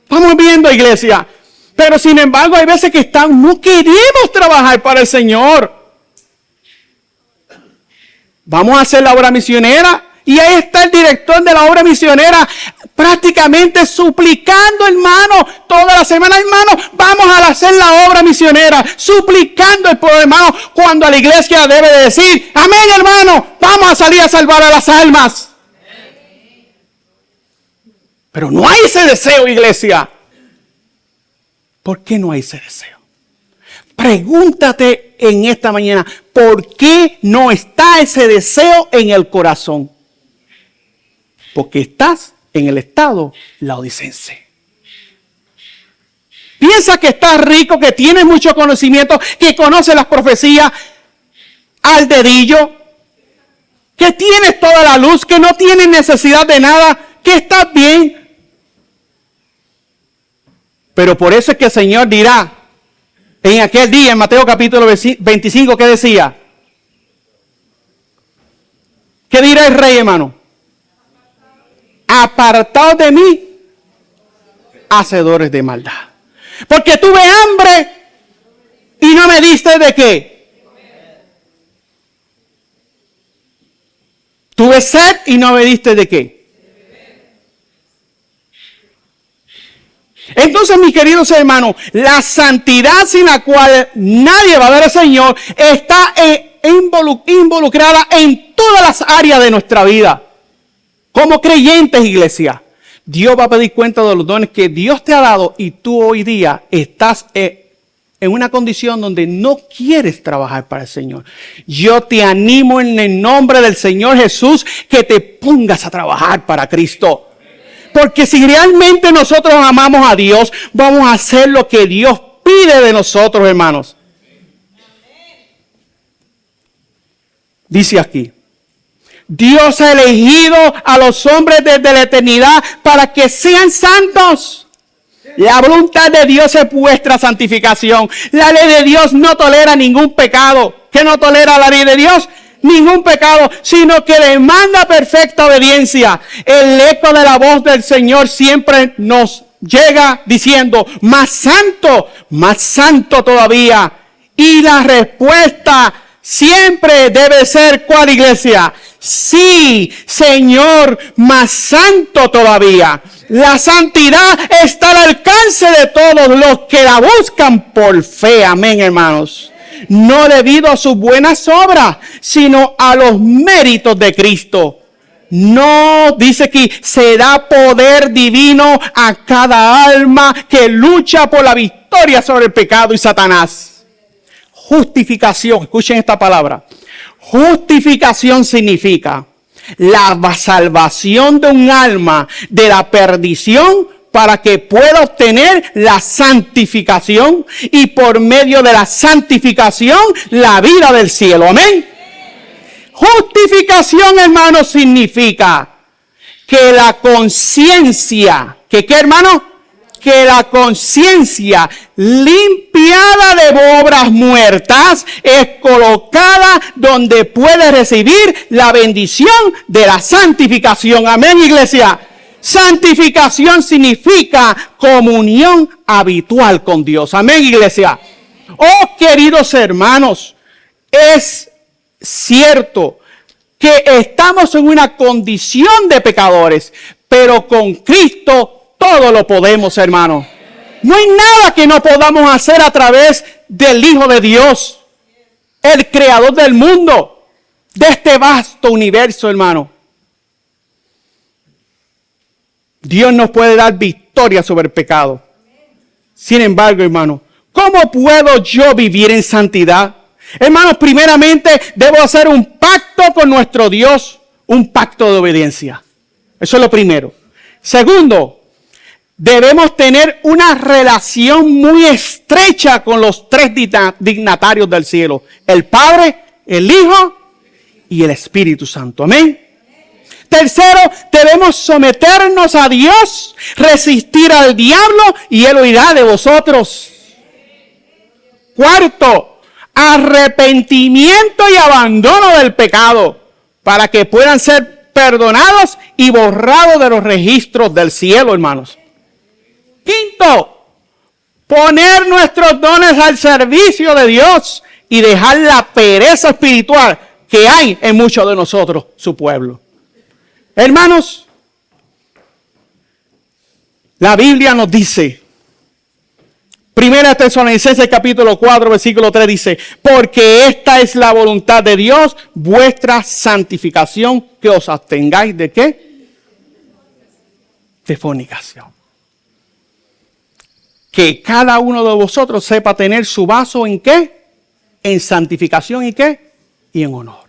Estamos viendo, iglesia. Pero sin embargo, hay veces que no queremos trabajar para el Señor. Vamos a hacer la obra misionera. Y ahí está el director de la obra misionera prácticamente suplicando, hermano, toda la semana, hermano, vamos a hacer la obra misionera, suplicando el pueblo, hermano, cuando la iglesia debe de decir, amén, hermano, vamos a salir a salvar a las almas. Pero no hay ese deseo, iglesia. ¿Por qué no hay ese deseo? Pregúntate en esta mañana, ¿por qué no está ese deseo en el corazón? Porque estás en el estado laodicense. Piensa que estás rico, que tienes mucho conocimiento, que conoces las profecías al dedillo, que tienes toda la luz, que no tienes necesidad de nada, que estás bien. Pero por eso es que el Señor dirá, en aquel día, en Mateo capítulo 25, ¿qué decía? ¿Qué dirá el rey, hermano? Apartaos de mí, hacedores de maldad. Porque tuve hambre y no me diste de qué. Tuve sed y no me diste de qué. Entonces, mis queridos hermanos, la santidad sin la cual nadie va a ver al Señor está involucrada en todas las áreas de nuestra vida. Como creyentes, iglesia, Dios va a pedir cuenta de los dones que Dios te ha dado y tú hoy día estás en una condición donde no quieres trabajar para el Señor. Yo te animo en el nombre del Señor Jesús que te pongas a trabajar para Cristo. Porque si realmente nosotros amamos a Dios, vamos a hacer lo que Dios pide de nosotros, hermanos. Dice aquí. Dios ha elegido a los hombres desde la eternidad para que sean santos. La voluntad de Dios es vuestra santificación. La ley de Dios no tolera ningún pecado. ¿Qué no tolera la ley de Dios? Ningún pecado, sino que demanda perfecta obediencia. El eco de la voz del Señor siempre nos llega diciendo, más santo todavía. Y la respuesta siempre debe ser, ¿cuál, iglesia? Sí, Señor, más santo todavía. La santidad está al alcance de todos los que la buscan por fe. Amén, hermanos. No debido a sus buenas obras, sino a los méritos de Cristo. No, dice que se da poder divino a cada alma que lucha por la victoria sobre el pecado y Satanás. Justificación, escuchen esta palabra. Justificación significa la salvación de un alma de la perdición para que pueda obtener la santificación y por medio de la santificación la vida del cielo. Amén. Justificación, hermano, significa que la conciencia, ¿qué hermano? Que la conciencia limpiada de obras muertas es colocada donde puede recibir la bendición de la santificación. Amén, iglesia. Santificación significa comunión habitual con Dios. Amén, iglesia. Oh, queridos hermanos, es cierto que estamos en una condición de pecadores, pero con Cristo todo lo podemos, hermano. No hay nada que no podamos hacer a través del Hijo de Dios, el creador del mundo, de este vasto universo, hermano. Dios nos puede dar victoria sobre el pecado. Sin embargo, hermano, ¿cómo puedo yo vivir en santidad? Hermanos, primeramente debo hacer un pacto con nuestro Dios, un pacto de obediencia. Eso es lo primero. Segundo, debemos tener una relación muy estrecha con los tres dignatarios del cielo: el Padre, el Hijo y el Espíritu Santo. Amén. Tercero, debemos someternos a Dios, resistir al diablo y Él huirá de vosotros. Cuarto, arrepentimiento y abandono del pecado para que puedan ser perdonados y borrados de los registros del cielo, hermanos. Quinto, poner nuestros dones al servicio de Dios y dejar la pereza espiritual que hay en muchos de nosotros, su pueblo. Hermanos, la Biblia nos dice, Primera Tesalonicenses capítulo 4, versículo 3 dice, porque esta es la voluntad de Dios, vuestra santificación, que os abstengáis ¿de qué? De fornicación. Que cada uno de vosotros sepa tener su vaso ¿en qué? En santificación ¿y qué? Y en honor.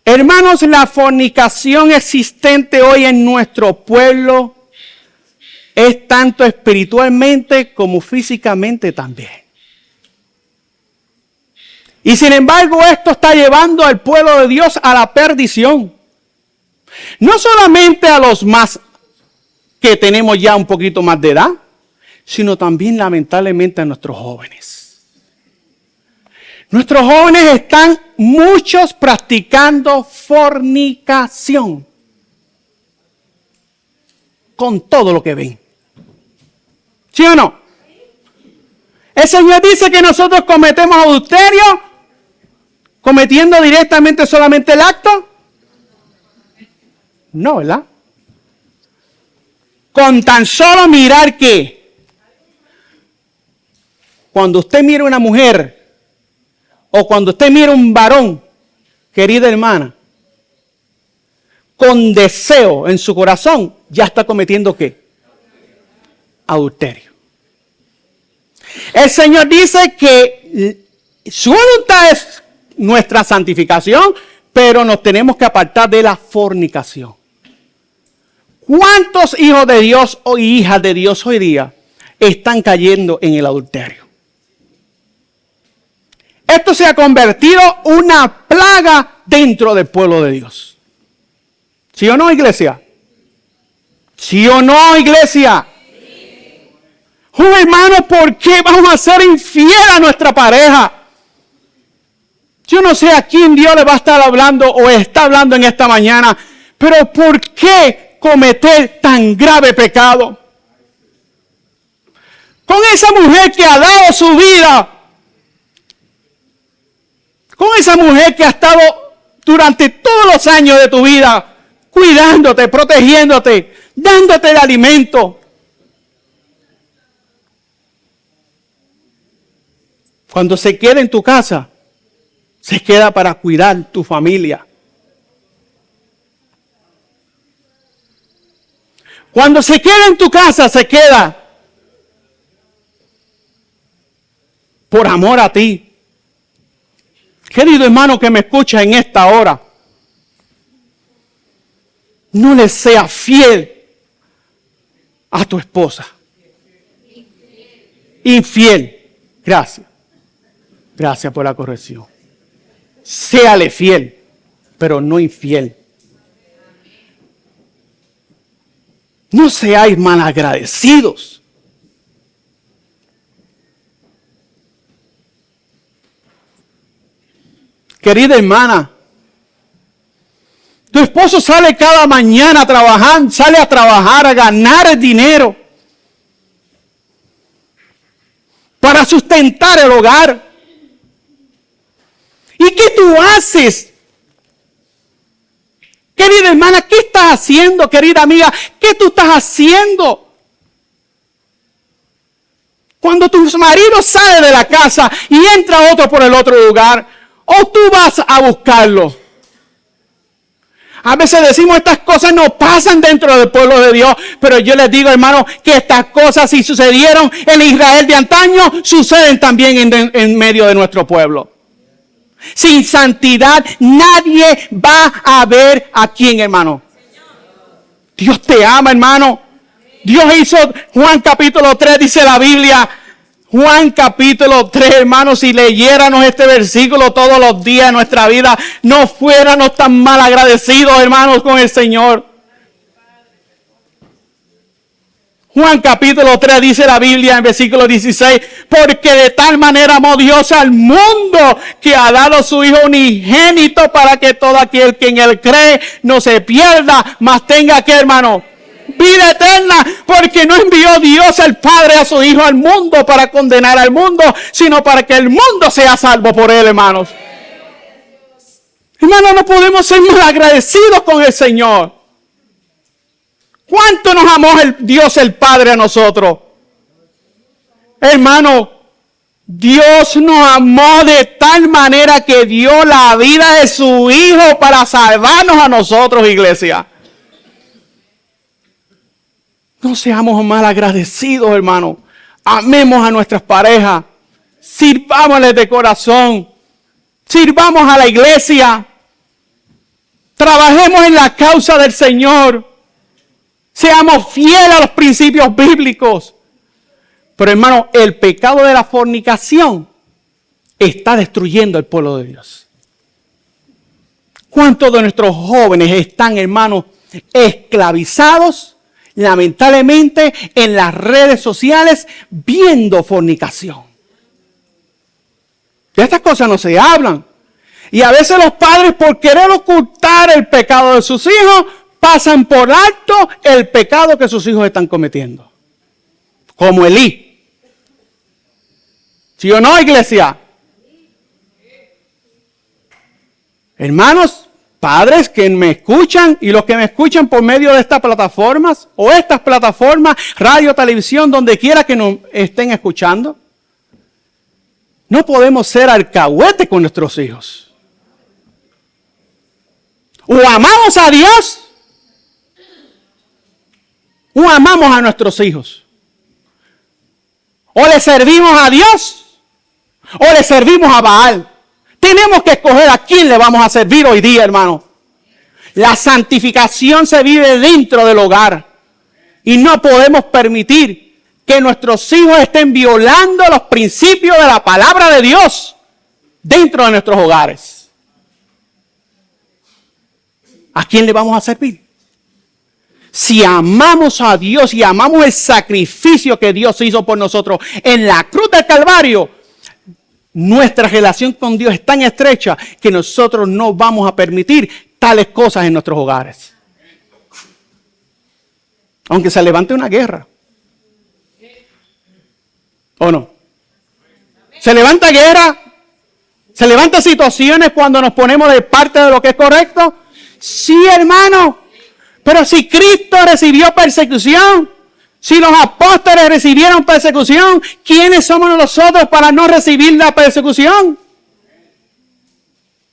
Hermanos, la fornicación existente hoy en nuestro pueblo es tanto espiritualmente como físicamente también. Y sin embargo, esto está llevando al pueblo de Dios a la perdición. No solamente a los más que tenemos ya un poquito más de edad, sino también lamentablemente a nuestros jóvenes. Nuestros jóvenes están muchos practicando fornicación con todo lo que ven. ¿Sí o no? El Señor dice que nosotros cometemos adulterio cometiendo directamente solamente el acto. No, ¿verdad? Con tan solo mirar que cuando usted mira una mujer o cuando usted mira un varón, querida hermana, con deseo en su corazón, ya está cometiendo ¿qué? Adulterio. El Señor dice que su voluntad es nuestra santificación, pero nos tenemos que apartar de la fornicación. ¿Cuántos hijos de Dios o hijas de Dios hoy día están cayendo en el adulterio? Esto se ha convertido en una plaga dentro del pueblo de Dios. ¿Sí o no, iglesia? ¿Sí o no, iglesia? Sí. Oh, hermano, ¿por qué vamos a ser infiel a nuestra pareja? Yo no sé a quién Dios le va a estar hablando o está hablando en esta mañana, pero ¿por qué cometer tan grave pecado? Con esa mujer que ha dado su vida con esa mujer que ha estado durante todos los años de tu vida cuidándote, protegiéndote, dándote el alimento. Cuando se queda en tu casa, se queda para cuidar tu familia. Cuando se queda en tu casa, se queda por amor a ti. Querido hermano que me escucha en esta hora, no le seas fiel a tu esposa. Infiel. Gracias. Gracias por la corrección. Séale fiel, pero no infiel. No seáis malagradecidos. Querida hermana, tu esposo sale cada mañana a trabajar, sale a trabajar, a ganar dinero para sustentar el hogar. ¿Y qué tú haces? Querida hermana, ¿qué estás haciendo? Querida amiga, ¿qué tú estás haciendo? Cuando tu marido sale de la casa y entra otro por el otro lugar, o tú vas a buscarlo. A veces decimos estas cosas no pasan dentro del pueblo de Dios, pero yo les digo, hermano, que estas cosas si sucedieron en Israel de antaño, suceden también en medio de nuestro pueblo. Sin santidad nadie va a ver a quién, hermano. Dios te ama, hermano. Dios hizo, Juan capítulo 3 dice la Biblia, Juan capítulo 3, hermanos, si leyéramos este versículo todos los días de nuestra vida, no fuéramos tan mal agradecidos, hermanos, con el Señor. Juan capítulo 3 dice la Biblia en versículo 16, porque de tal manera amó Dios al mundo que ha dado su Hijo unigénito para que todo aquel que en él cree no se pierda, mas tenga que, hermano, vida eterna, porque no envió Dios el Padre a su Hijo al mundo para condenar al mundo, sino para que el mundo sea salvo por él, hermanos. Hermanos, no podemos ser mal agradecidos con el Señor. ¿Cuánto nos amó Dios el Padre a nosotros? Hermano, Dios nos amó de tal manera que dio la vida de su Hijo para salvarnos a nosotros, iglesia. No seamos mal agradecidos, hermano. Amemos a nuestras parejas. Sirvámosles de corazón. Sirvamos a la iglesia. Trabajemos en la causa del Señor. Seamos fieles a los principios bíblicos. Pero hermano, el pecado de la fornicación está destruyendo el pueblo de Dios. ¿Cuántos de nuestros jóvenes están, hermanos, esclavizados, lamentablemente, en las redes sociales viendo fornicación? De estas cosas no se hablan. Y a veces los padres, por querer ocultar el pecado de sus hijos, pasan por alto el pecado que sus hijos están cometiendo. Como Elí. ¿Sí o no, iglesia? Hermanos, padres que me escuchan y los que me escuchan por medio de estas plataformas o estas plataformas, radio, televisión, donde quiera que nos estén escuchando, no podemos ser alcahuetes con nuestros hijos. O amamos a Dios o amamos a nuestros hijos. O le servimos a Dios o le servimos a Baal. Tenemos que escoger a quién le vamos a servir hoy día, hermano. La santificación se vive dentro del hogar. Y no podemos permitir que nuestros hijos estén violando los principios de la palabra de Dios dentro de nuestros hogares. ¿A quién le vamos a servir? Si amamos a Dios y amamos el sacrificio que Dios hizo por nosotros en la cruz del Calvario, nuestra relación con Dios es tan estrecha que nosotros no vamos a permitir tales cosas en nuestros hogares. Aunque se levante una guerra. ¿O no? Se levanta guerra, ¿Se levantan situaciones cuando nos ponemos de parte de lo que es correcto? Sí, hermano. Pero si Cristo recibió persecución, si los apóstoles recibieron persecución, ¿quiénes somos nosotros para no recibir la persecución?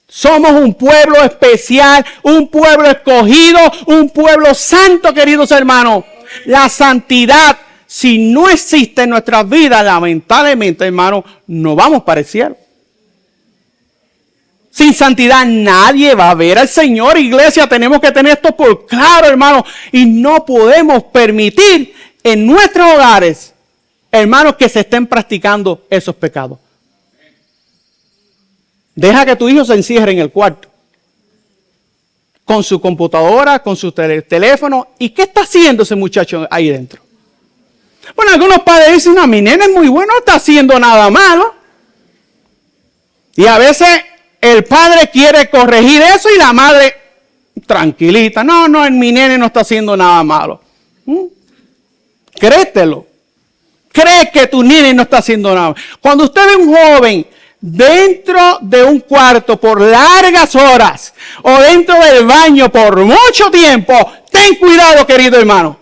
Somos un pueblo especial, un pueblo escogido, un pueblo santo, queridos hermanos. La santidad, si no existe en nuestras vidas, lamentablemente, hermanos, no vamos para el cielo. Sin santidad nadie va a ver al Señor. Iglesia, tenemos que tener esto por claro, hermano. Y no podemos permitir en nuestros hogares, hermanos, que se estén practicando esos pecados. Deja que tu hijo se encierre en el cuarto con su computadora, con su teléfono. ¿Y qué está haciendo ese muchacho ahí dentro? Bueno, algunos padres dicen, no, mi nene es muy bueno, no está haciendo nada malo. Y a veces el padre quiere corregir eso y la madre tranquilita. No, mi nene no está haciendo nada malo. Créetelo. Cree que tu nene no está haciendo nada malo. Cuando usted ve un joven dentro de un cuarto por largas horas o dentro del baño por mucho tiempo, ten cuidado, querido hermano.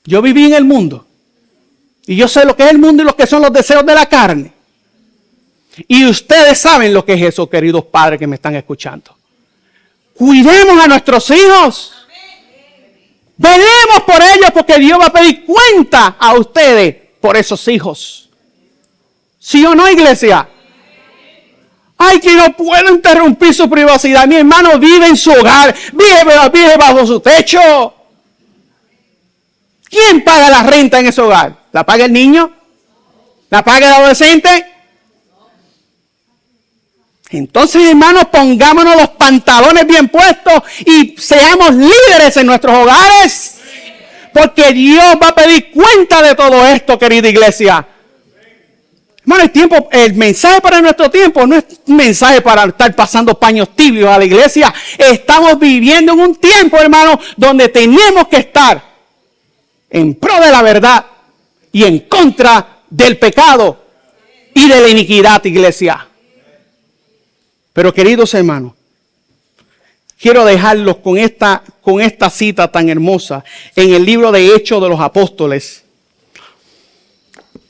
Yo viví en el mundo y yo sé lo que es el mundo y lo que son los deseos de la carne. Y ustedes saben lo que es eso, queridos padres que me están escuchando. Cuidemos a nuestros hijos. Velemos por ellos porque Dios va a pedir cuenta a ustedes por esos hijos. ¿Sí o no, iglesia? Ay, que no puedo interrumpir su privacidad. Mi hermano vive en su hogar, vive bajo su techo. ¿Quién paga la renta en ese hogar? ¿La paga el niño? ¿La paga el adolescente? Entonces, hermanos, pongámonos los pantalones bien puestos y seamos líderes en nuestros hogares. Porque Dios va a pedir cuenta de todo esto, querida iglesia. Hermano, el mensaje para nuestro tiempo no es un mensaje para estar pasando paños tibios a la iglesia. Estamos viviendo en un tiempo, hermano, donde tenemos que estar en pro de la verdad y en contra del pecado y de la iniquidad, iglesia. Pero queridos hermanos, quiero dejarlos con esta cita tan hermosa en el libro de Hechos de los Apóstoles.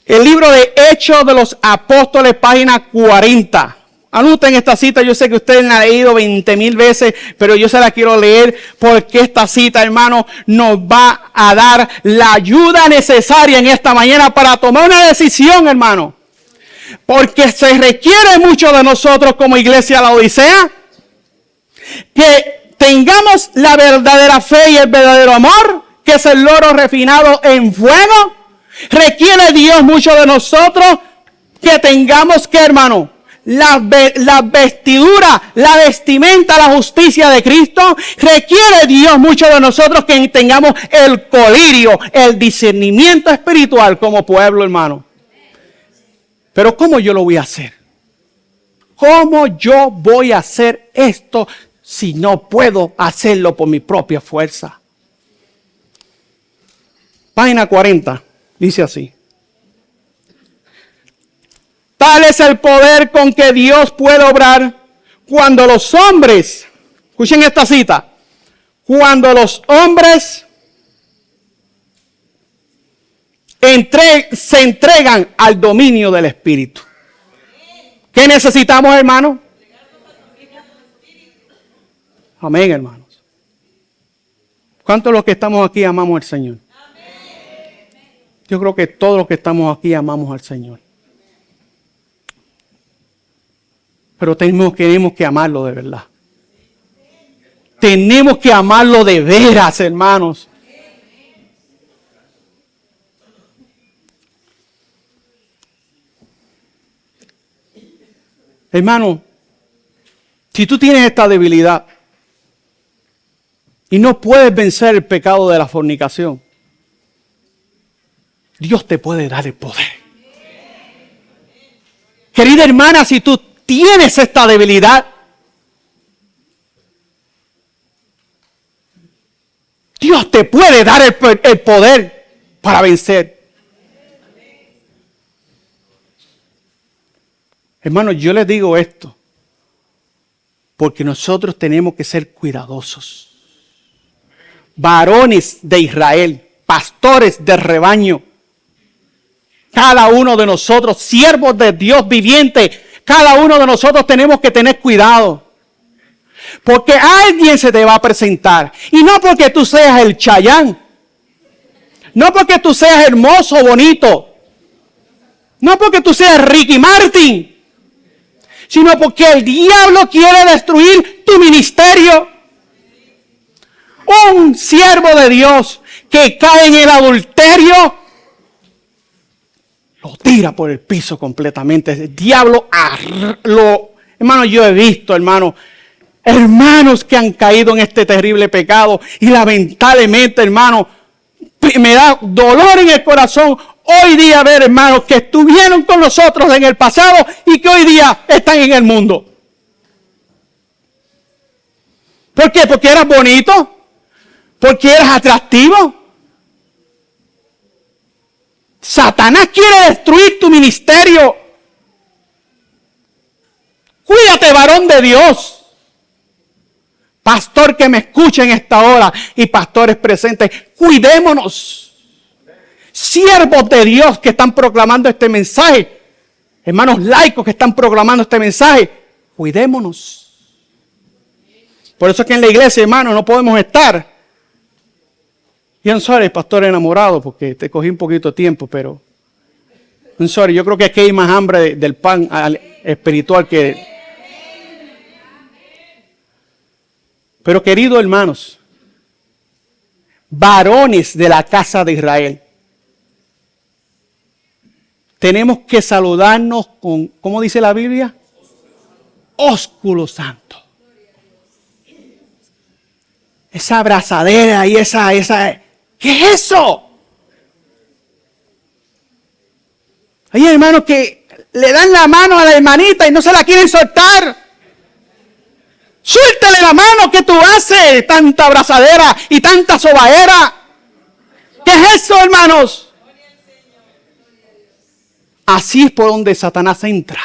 El libro de Hechos de los Apóstoles, página 40. Anoten esta cita, yo sé que ustedes la han leído 20,000 veces, pero yo se la quiero leer porque esta cita, hermano, nos va a dar la ayuda necesaria en esta mañana para tomar una decisión, hermano. Porque se requiere mucho de nosotros como iglesia La Odisea, que tengamos la verdadera fe y el verdadero amor, que es el oro refinado en fuego. Requiere Dios mucho de nosotros que tengamos que, hermano, la vestidura, la vestimenta, la justicia de Cristo. Requiere Dios mucho de nosotros que tengamos el colirio, el discernimiento espiritual como pueblo, hermano. Pero ¿cómo yo lo voy a hacer? ¿Cómo yo voy a hacer esto si no puedo hacerlo por mi propia fuerza? Página 40, dice así. Tal es el poder con que Dios puede obrar cuando los hombres, escuchen esta cita, cuando los hombres se entregan al dominio del Espíritu. ¿Qué necesitamos, hermanos? Amén, hermanos. ¿Cuántos de los que estamos aquí amamos al Señor? Yo creo que todos los que estamos aquí amamos al Señor. Pero tenemos que amarlo de verdad. Tenemos que amarlo de veras, hermanos. Hermano, si tú tienes esta debilidad y no puedes vencer el pecado de la fornicación, Dios te puede dar el poder. Querida hermana, si tú tienes esta debilidad, Dios te puede dar el poder para vencer. Hermanos, yo les digo esto porque nosotros tenemos que ser cuidadosos. Varones de Israel, pastores del rebaño, cada uno de nosotros, siervos de Dios viviente, cada uno de nosotros tenemos que tener cuidado. Porque alguien se te va a presentar. Y no porque tú seas el Chayán. No porque tú seas hermoso, bonito. No porque tú seas Ricky Martin. Sino porque el diablo quiere destruir tu ministerio. Un siervo de Dios que cae en el adulterio, lo tira por el piso completamente. El diablo hermano, yo he visto, hermanos que han caído en este terrible pecado. Y lamentablemente, hermano, me da dolor en el corazón hoy día ver, hermanos, que estuvieron con nosotros en el pasado y que hoy día están en el mundo. ¿Por qué? Porque eras bonito. Porque eras atractivo. Satanás quiere destruir tu ministerio. Cuídate, varón de Dios. Pastor que me escucha en esta hora y pastores presentes, cuidémonos. Siervos de Dios que están proclamando este mensaje, hermanos laicos que están proclamando este mensaje, cuidémonos. Por eso es que en la iglesia, hermanos, no podemos estar. Y I'm sorry, pastor enamorado, porque te cogí un poquito de tiempo, pero I'm sorry, yo creo que aquí hay más hambre del pan espiritual que... Pero queridos hermanos, varones de la casa de Israel, tenemos que saludarnos con, ¿cómo dice la Biblia? Ósculo santo. Esa abrazadera y esa, ¿qué es eso? Hay hermanos que le dan la mano a la hermanita y no se la quieren soltar. Suéltale la mano, ¿qué tú haces? Tanta abrazadera y tanta sobaera. ¿Qué es eso, hermanos? Así es por donde Satanás entra.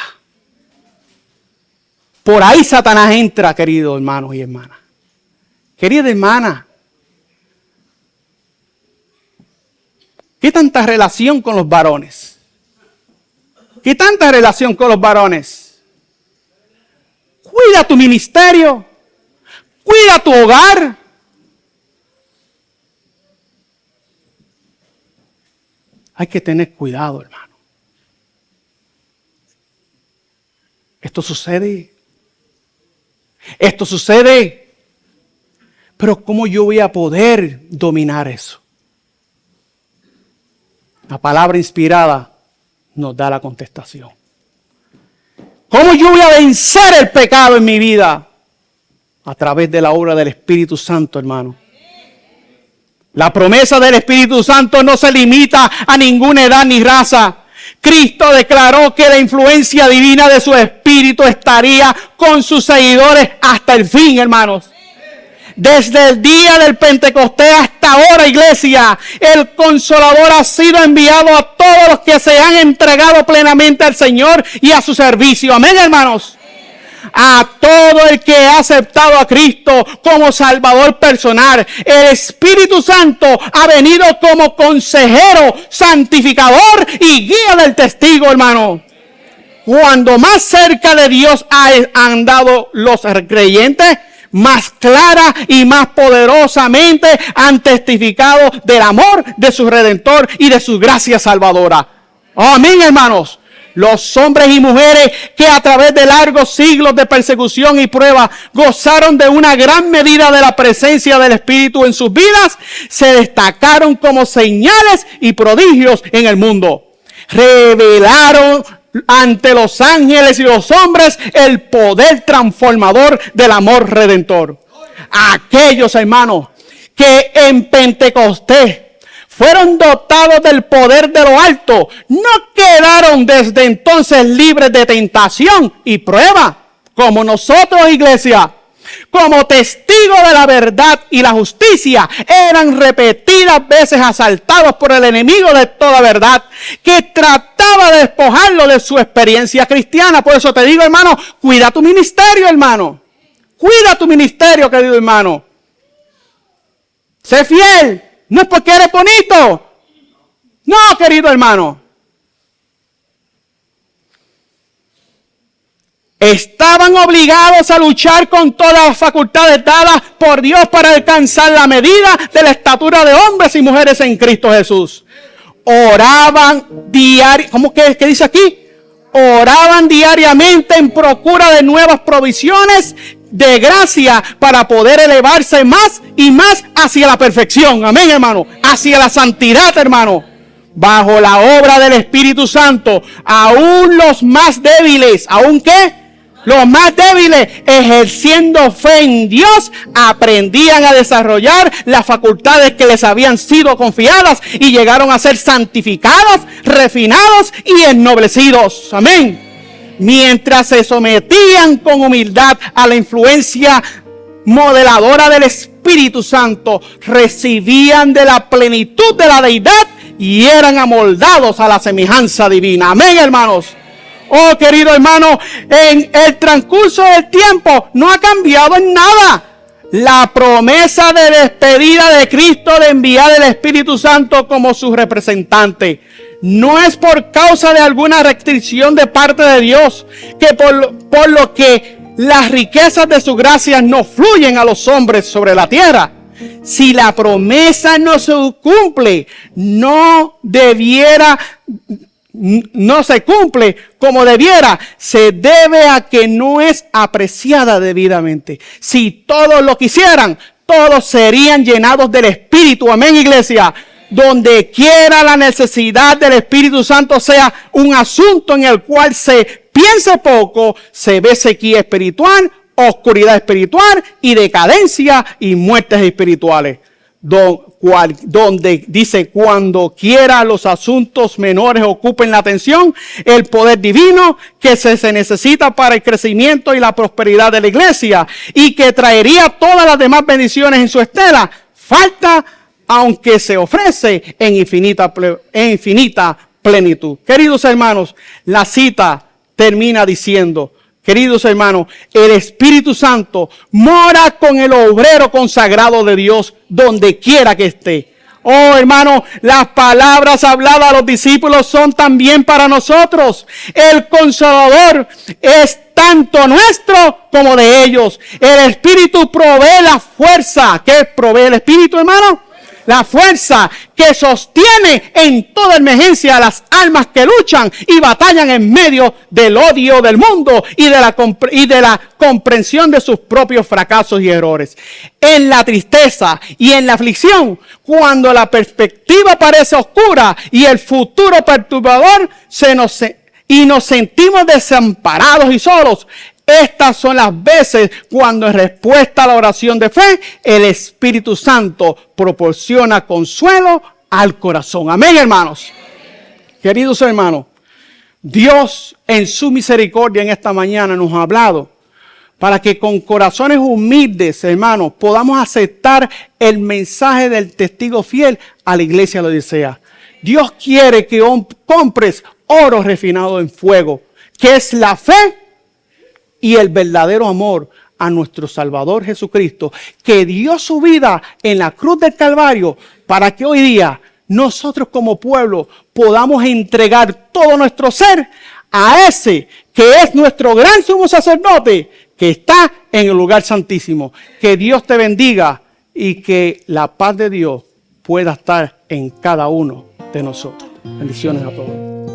Por ahí Satanás entra, queridos hermanos y hermanas. Querida hermana, ¿qué tanta relación con los varones? ¿Qué tanta relación con los varones? Cuida tu ministerio. Cuida tu hogar. Hay que tener cuidado, hermano. Esto sucede. Esto sucede. Pero ¿cómo yo voy a poder dominar eso? La palabra inspirada nos da la contestación. ¿Cómo yo voy a vencer el pecado en mi vida? A través de la obra del Espíritu Santo, hermano. La promesa del Espíritu Santo no se limita a ninguna edad ni raza. Cristo declaró que la influencia divina de su Espíritu estaría con sus seguidores hasta el fin, hermanos. Desde el día del Pentecostés hasta ahora, iglesia, el Consolador ha sido enviado a todos los que se han entregado plenamente al Señor y a su servicio. Amén, hermanos. A todo el que ha aceptado a Cristo como Salvador personal, el Espíritu Santo ha venido como consejero, santificador y guía del testigo, hermano. Cuando más cerca de Dios han andado los creyentes, más clara y más poderosamente han testificado del amor de su Redentor y de su gracia salvadora. Amén, hermanos. Los hombres y mujeres que a través de largos siglos de persecución y prueba gozaron de una gran medida de la presencia del Espíritu en sus vidas, se destacaron como señales y prodigios en el mundo. Revelaron ante los ángeles y los hombres el poder transformador del amor redentor. Aquellos hermanos que en Pentecostés fueron dotados del poder de lo alto, no quedaron desde entonces libres de tentación y prueba, como nosotros, iglesia, como testigo de la verdad y la justicia, eran repetidas veces asaltados por el enemigo de toda verdad, que trataba de despojarlo de su experiencia cristiana. Por eso te digo, hermano, cuida tu ministerio, hermano. Cuida tu ministerio, querido hermano. Sé fiel. No es porque eres bonito. No, querido hermano. Estaban obligados a luchar con todas las facultades dadas por Dios para alcanzar la medida de la estatura de hombres y mujeres en Cristo Jesús. Oraban diariamente, ¿cómo que dice aquí? Oraban diariamente en procura de nuevas provisiones de gracia para poder elevarse más y más hacia la perfección. Amén, hermano. Hacia la santidad, hermano. Bajo la obra del Espíritu Santo, aún los más débiles, ¿aún qué? Los más débiles, ejerciendo fe en Dios, aprendían a desarrollar las facultades que les habían sido confiadas y llegaron a ser santificados, refinados y ennoblecidos. Amén. Mientras se sometían con humildad a la influencia modeladora del Espíritu Santo, recibían de la plenitud de la deidad y eran amoldados a la semejanza divina. Amén, hermanos. Oh, querido hermano, en el transcurso del tiempo no ha cambiado en nada. La promesa de despedida de Cristo de enviar el Espíritu Santo como su representante no es por causa de alguna restricción de parte de Dios, que por lo que las riquezas de su gracia no fluyen a los hombres sobre la tierra. Si la promesa no se cumple, no se cumple como debiera, se debe a que no es apreciada debidamente. Si todos lo quisieran, todos serían llenados del Espíritu. Amén, iglesia. Donde quiera la necesidad del Espíritu Santo sea un asunto en el cual se piense poco, se ve sequía espiritual, oscuridad espiritual y decadencia y muertes espirituales. Donde dice, cuando quiera los asuntos menores ocupen la atención, el poder divino que se necesita para el crecimiento y la prosperidad de la iglesia y que traería todas las demás bendiciones en su estela, falta, aunque se ofrece en infinita plenitud. Queridos hermanos, la cita termina diciendo, queridos hermanos, el Espíritu Santo mora con el obrero consagrado de Dios donde quiera que esté. Oh, hermano, las palabras habladas a los discípulos son también para nosotros. El Consolador es tanto nuestro como de ellos. El Espíritu provee la fuerza. ¿Qué provee el Espíritu, hermano? La fuerza que sostiene en toda emergencia a las almas que luchan y batallan en medio del odio del mundo y de la comprensión de sus propios fracasos y errores. En la tristeza y en la aflicción, cuando la perspectiva parece oscura y el futuro perturbador, nos sentimos desamparados y solos. Estas son las veces cuando, en respuesta a la oración de fe, el Espíritu Santo proporciona consuelo al corazón. Amén, hermanos. Queridos hermanos, Dios en su misericordia en esta mañana nos ha hablado para que con corazones humildes, hermanos, podamos aceptar el mensaje del testigo fiel a la iglesia de Laodicea. Dios quiere que compres oro refinado en fuego, que es la fe y el verdadero amor a nuestro Salvador Jesucristo, que dio su vida en la cruz del Calvario para que hoy día nosotros como pueblo podamos entregar todo nuestro ser a ese que es nuestro gran sumo sacerdote, que está en el lugar santísimo. Que Dios te bendiga y que la paz de Dios pueda estar en cada uno de nosotros. Bendiciones a todos.